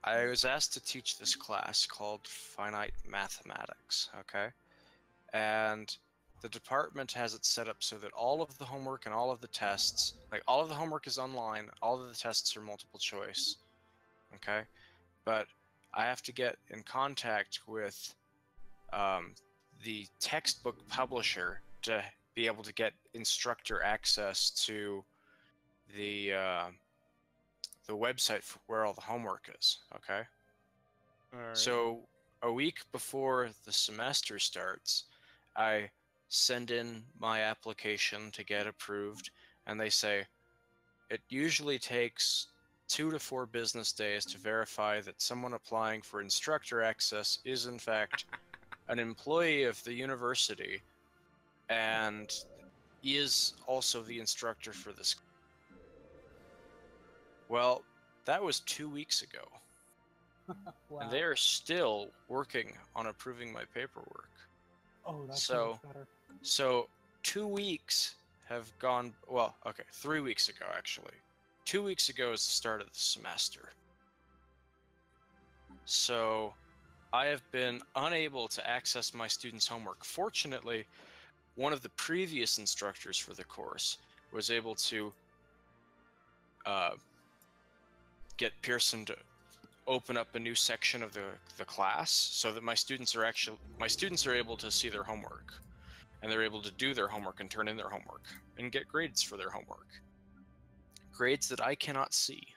I was asked to teach this class called Finite Mathematics, okay? And the department has it set up so that all of the homework and all of the tests, like all of the homework is online, all of the tests are multiple choice, okay? But I have to get in contact with the textbook publisher to be able to get instructor access to the website where all the homework is, okay? Alright. So a week before the semester starts, I send in my application to get approved, and they say it usually takes 2 to 4 business days to verify that someone applying for instructor access is in fact an employee of the university and is also the instructor for this. Well, that was 2 weeks ago, Wow. and they are still working on approving my paperwork. Oh, that's so- so much better. So 2 weeks have gone, well, okay, 3 weeks ago actually. 2 weeks ago is the start of the semester. So I have been unable to access my students' homework. Fortunately, one of the previous instructors for the course was able to get Pearson to open up a new section of the class so that my students are able to see their homework, and they're able to do their homework and turn in their homework and get grades for their homework. Grades that I cannot see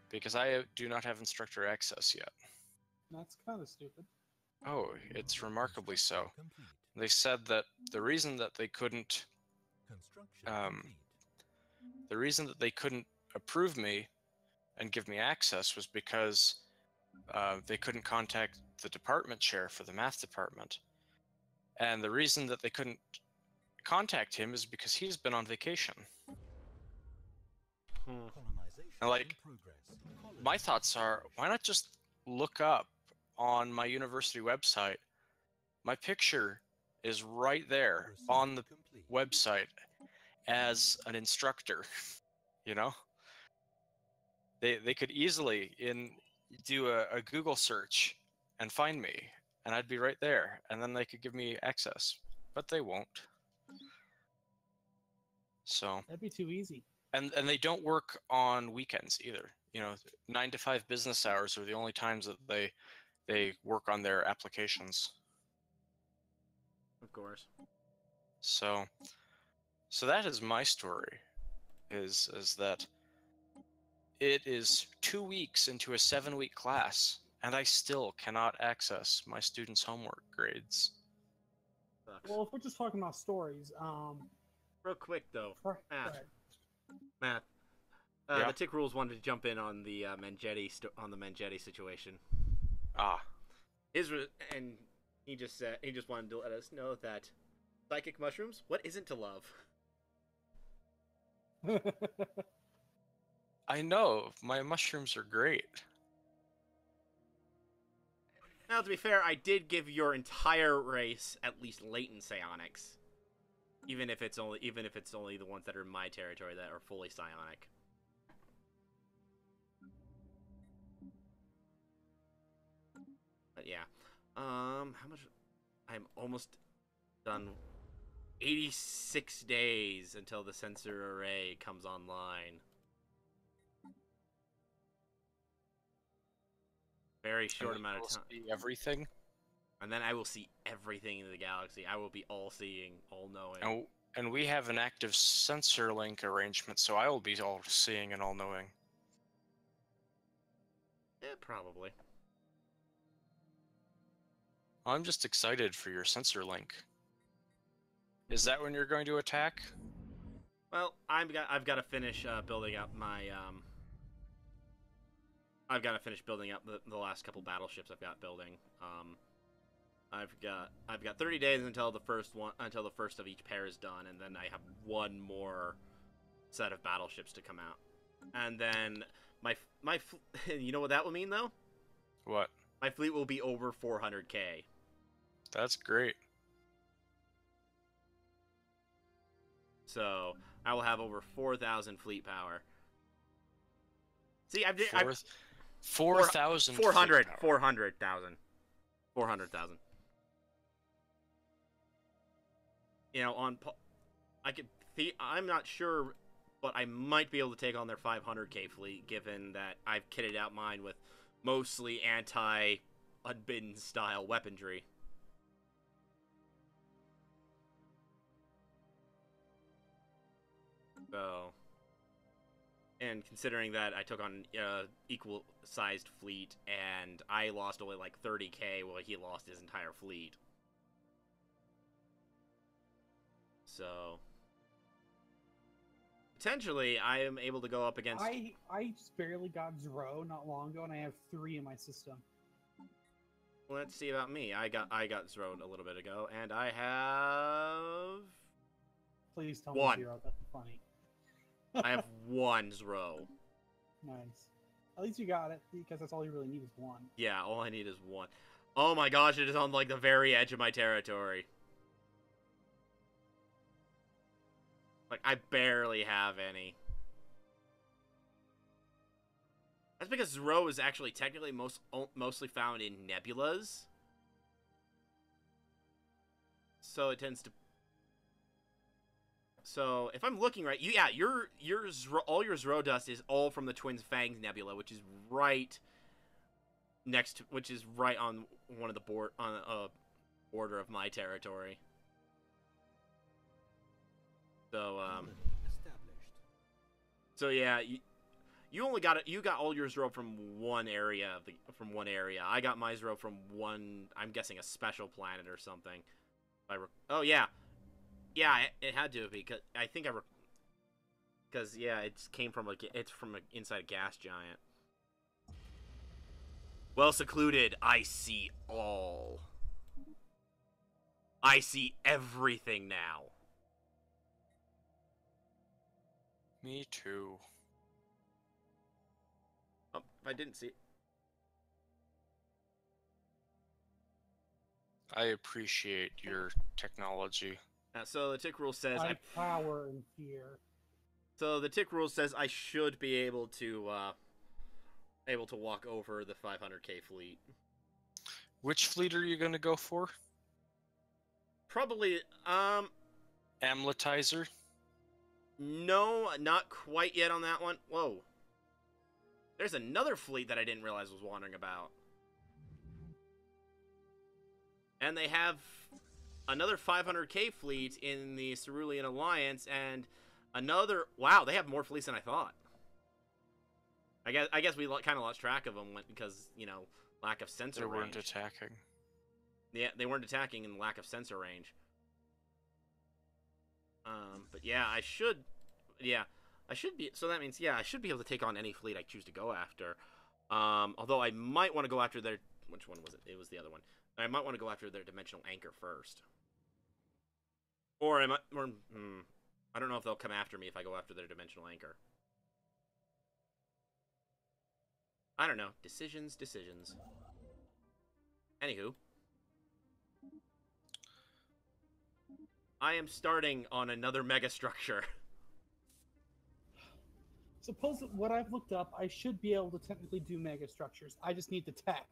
because I do not have instructor access yet. That's kind of stupid. Oh, it's remarkably so. Complete. They said that the reason that they couldn't Construction Um, complete. the reason that they couldn't approve me and give me access was because they couldn't contact the department chair for the math department. And the reason that they couldn't contact him is because he's been on vacation. Colonization And, like, in progress. My thoughts are, why not just look up on my university website? My picture is right there on the Complete. website as an instructor, you know? They could easily do a Google search and find me, and I'd be right there, and then they could give me access, but they won't. So, That'd be too easy. and they don't work on weekends either. You know, 9 to 5 business hours are the only times that they work on their applications. Of course. So that is my story. Is that it is 2 weeks into a 7-week class, and I still cannot access my students' homework grades. Sucks. Well, if we're just talking about stories, Real quick though, right, Matt. right. Matt. Yeah? The Tick Rules wanted to jump in on the Menjeti situation. Ah, And he just wanted to let us know that Psychic mushrooms? What isn't to love? I know, my mushrooms are great. Now, to be fair, I did give your entire race at least latent psionics. Even if it's only the ones that are in my territory that are fully psionic. But yeah. How much? I'm almost done. 86 days until the sensor array comes online. Very short amount of time. See everything. And then I will see everything in the galaxy. I will be all-seeing, all-knowing. And we have an active sensor link arrangement, so I will be all-seeing and all-knowing. Yeah, probably. I'm just excited for your sensor link. Is that when you're going to attack? Well, I've got to finish building up my I've got to finish building up the last couple battleships I've got building. I've got 30 days until the first of each pair is done, and then I have one more set of battleships to come out. And then my you know what that will mean though? What? My fleet will be over 400k. That's great. So I will have over 4,000 fleet power. See, I've 4,000. 400,000. You know, I'm not sure, but I might be able to take on their 500k fleet, given that I've kitted out mine with mostly anti-unbidden style weaponry. So, and considering that I took on equal-sized fleet, and I lost only like 30k while he lost his entire fleet. So, potentially, I am able to go up against... I just barely got Zero not long ago, and I have 3 in my system. Let's see about me. I got Zrod a little bit ago, and I have... Please tell One. me 0. That'd be funny. I have 1 Zro. Nice. At least you got it, because that's all you really need is 1. Yeah, all I need is 1. Oh my gosh, it is on like the very edge of my territory. Like, I barely have any. That's because Zro is actually technically mostly found in nebulas. So it tends to... So, if I'm looking right, all your Zro dust is all from the Twin Fangs Nebula, which is right on one of the border of my territory. So, Established. so yeah, you got all your Zro from one area I got my Zro from one, I'm guessing a special planet or something. Oh yeah. Yeah, it had to be, because I think because yeah, it's from inside a gas giant. Well secluded, I see all. I see everything now. Me too. Oh, I didn't see it. I appreciate your technology. So the tick rule says I power and fear. So the tick rule says I should be able to walk over the 500k fleet. Which fleet are you going to go for? Probably Amletizer? no, not quite yet on that one. Whoa. There's another fleet that I didn't realize was wandering about. And they have another 500k fleet in the Cerulean Alliance, and another... Wow, they have more fleets than I thought. I guess we kind of lost track of them because, you know, lack of sensor range. They weren't attacking. Yeah, they weren't attacking in lack of sensor range. But yeah, I should be... So that means, yeah, I should be able to take on any fleet I choose to go after. Although I might want to go after their... Which one was it? It was the other one. I might want to go after their dimensional anchor first. Or am I? Or, I don't know if they'll come after me if I go after their dimensional anchor. I don't know. Decisions. Anywho. I am starting on another megastructure. Suppose that what I've looked up, I should be able to technically do mega structures. I just need the tech.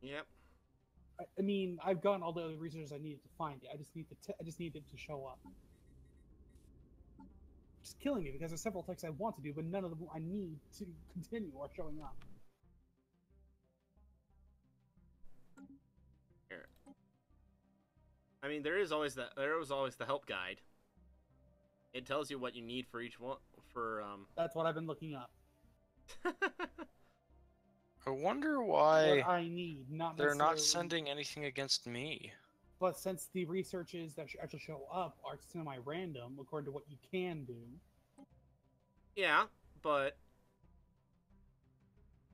Yep. I mean, I've gotten all the other resources I needed to find it. I just need I just need it to show up. It's killing me because there's several techs I want to do, but none of them I need to continue are showing up. Here. I mean, there was always the help guide. It tells you what you need for each one. That's what I've been looking up. I wonder What why I need, not they're not necessarily- sending anything against me. But since the researches that actually show up are semi-random, according to what you can do. Yeah, but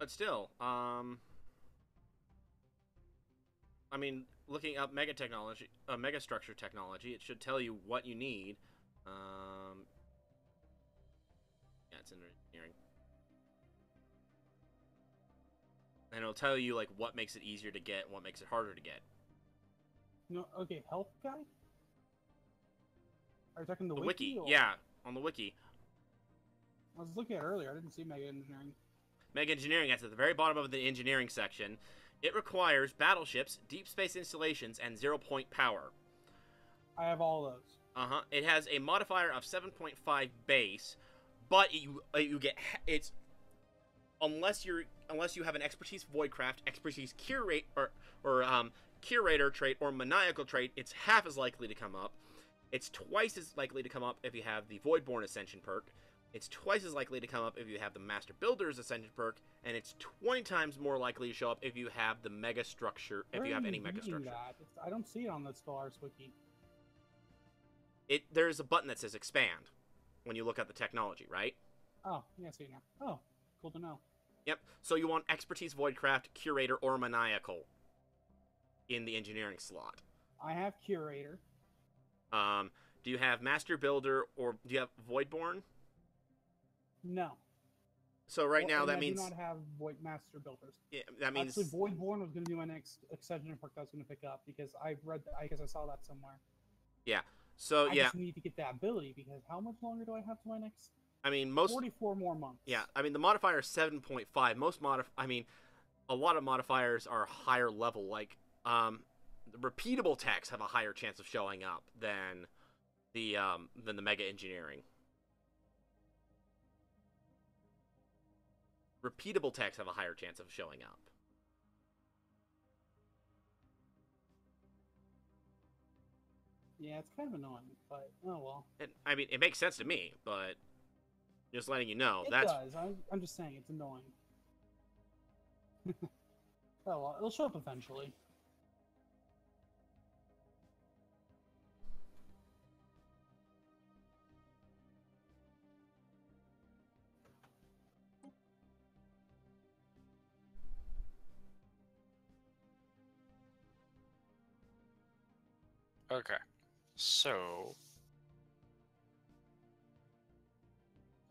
still, I mean, looking up megastructure technology, it should tell you what you need. Yeah, it's in engineering. And it'll tell you, like, what makes it easier to get and what makes it harder to get. No, okay, health guide? Are you talking the wiki, or- yeah, on the wiki. I was looking at it earlier, I didn't see mega engineering. Mega engineering, that's at the very bottom of the engineering section. It requires battleships, deep space installations, and 0-point power. I have all those. It has a modifier of 7.5 base, but you get it's unless you have an expertise voidcraft, expertise curate or curator trait or maniacal trait, it's half as likely to come up. It's twice as likely to come up if you have the Voidborn Ascension perk. It's twice as likely to come up if you have the Master Builder's Ascension perk, and it's 20 times more likely to show up if you have the Mega Structure. If you have any Mega Structure, I don't see it on the Stellaris wiki. There's a button that says expand when you look at the technology, right? Oh, yeah, I see it now. Oh, cool to know. Yep. So you want expertise voidcraft, curator, or maniacal in the engineering slot. I have curator. Do you have Master Builder or do you have Voidborn? No. So right now that I means do not have Void Master Builders. yeah, that means Actually, Voidborn was going to be my next extension perk that I was going to pick up because I've read that. I guess I saw that somewhere. yeah. So I yeah, just need to get that ability because how much longer do I have to my next? I mean most 44 more months. yeah, I mean the modifier is 7.5. I mean a lot of modifiers are higher level. Like the repeatable techs have a higher chance of showing up than the mega engineering. Repeatable techs have a higher chance of showing up. Yeah, it's kind of annoying, but oh well. And I mean, it makes sense to me, but just letting you know It that's does. I'm just saying it's annoying. Oh well, it'll show up eventually. Okay. So,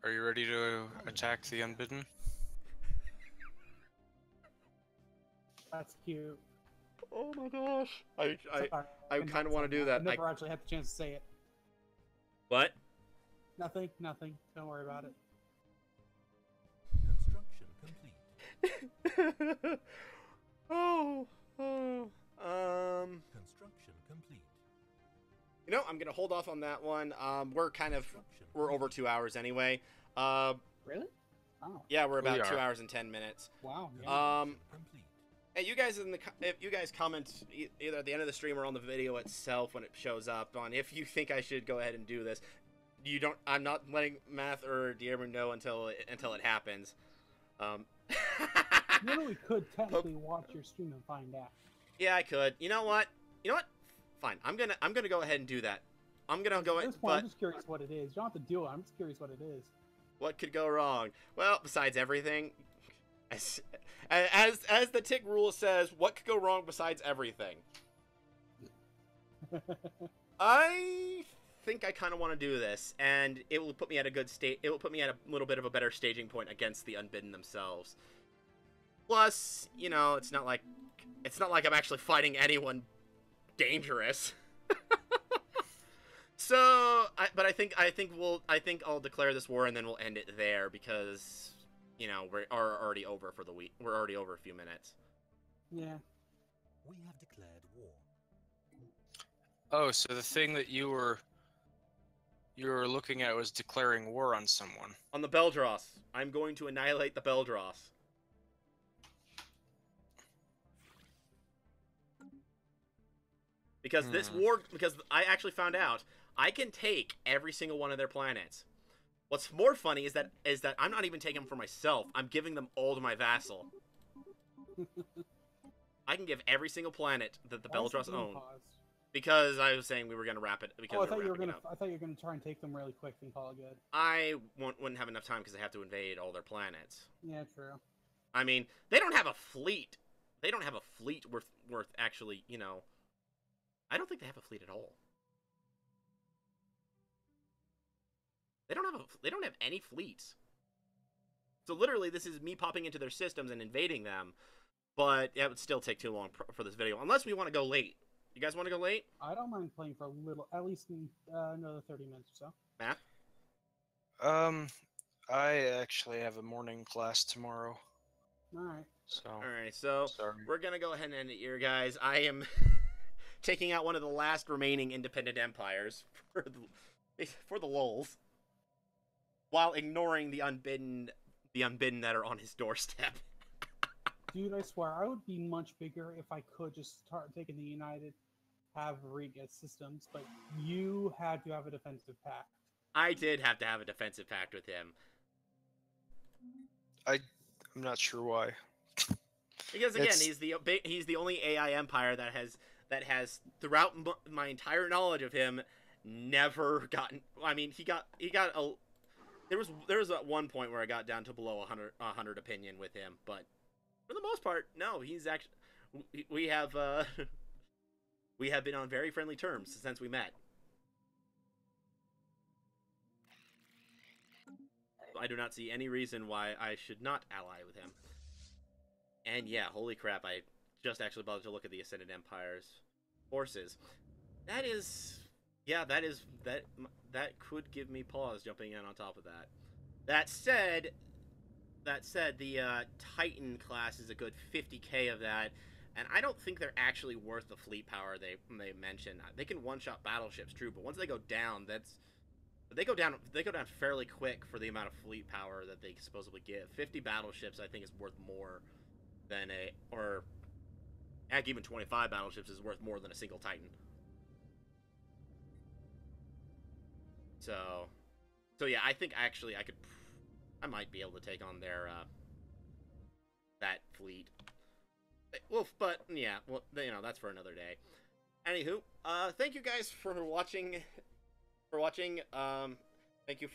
are you ready to attack the Unbidden? That's cute. oh my gosh. I Sorry, kind of want to do that. I never actually had the chance to say it. What? Nothing. Don't worry about it. Construction complete. oh. Construction complete. You know, I'm gonna hold off on that one. We're over 2 hours anyway. Really? Oh, Yeah, we're about We 2 are. hours and 10 minutes. wow. Yeah. Complete. Hey, you guys if you guys comment either at the end of the stream or on the video itself when it shows up on if you think I should go ahead and do this. I'm not letting Math or Dierman know until it happens. You know, we could technically watch your stream and find out. Yeah, I could. You know what? Fine. I'm gonna go ahead and do that. I'm gonna go At in, this point, I'm but just curious what it is. You don't have to do it. I'm just curious what it is. what could go wrong? Well, besides everything, as the tick rule says, what could go wrong besides everything? I think I kind of want to do this, and it will put me at a good state. It will put me at a little bit of a better staging point against the Unbidden themselves. Plus, you know, it's not like I'm actually fighting anyone dangerous. So, but I think I'll declare this war and then we'll end it there because, you know, we're already over for the week. We're already over a few minutes. Yeah. We have declared war. Oh, so the thing that you were looking at was declaring war on someone. On the Beldross, I'm going to annihilate the Beldross. Because this war, because I actually found out I can take every single one of their planets. What's more funny is that I'm not even taking them for myself. I'm giving them all to my vassal. I can give every single planet that the Beldross own. Because I was saying we were gonna wrap it. Because I thought you were gonna try and take them really quick and call it good. I wouldn't have enough time because they have to invade all their planets. Yeah, true. I mean, they don't have a fleet. They don't have a fleet worth actually, you know. I don't think they have a fleet at all. They don't have any fleets. So literally, this is me popping into their systems and invading them. But it would still take too long for this video, unless we want to go late. You guys want to go late? I don't mind playing for a little, at least another 30 minutes or so. Matt? I actually have a morning class tomorrow. Alright. So. Alright, so Sorry. we're gonna go ahead and end it here, guys. I am taking out one of the last remaining independent empires for the lulz, while ignoring the unbidden that are on his doorstep. Dude, I swear, I would be much bigger if I could just start taking the United, have Riga systems, but you had to have a defensive pact. I did have to have a defensive pact with him. I'm not sure why. Because again, he's the only AI empire that has throughout my entire knowledge of him never gotten. I mean, he got a. There was at one point where I got down to below 100 opinion with him, but for the most part, no. He's actually we have been on very friendly terms since we met. I do not see any reason why I should not ally with him. And yeah, holy crap, I just actually bothered to look at the Ascended Empire's forces. That could give me pause jumping in on top of that. That said, the Titan class is a good 50k of that, and I don't think they're actually worth the fleet power they mention. They can one-shot battleships, true, but once they go down, they go down fairly quick for the amount of fleet power that they supposedly give. 50 battleships, I think, is worth more than heck, even 25 battleships is worth more than a single Titan. So yeah, I think actually I might be able to take on their that fleet. Well, but yeah, well, you know, that's for another day. Anywho, thank you guys for watching. Thank you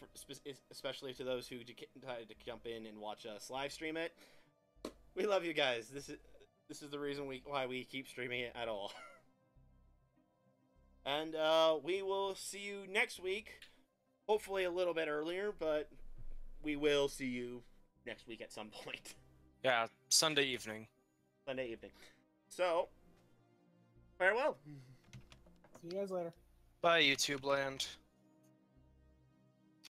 especially to those who decided to jump in and watch us live stream it. We love you guys. This is the reason why we keep streaming it at all. And we will see you next week. Hopefully a little bit earlier, but we will see you next week at some point. Yeah, Sunday evening. Sunday evening. So, farewell. See you guys later. Bye, YouTube land.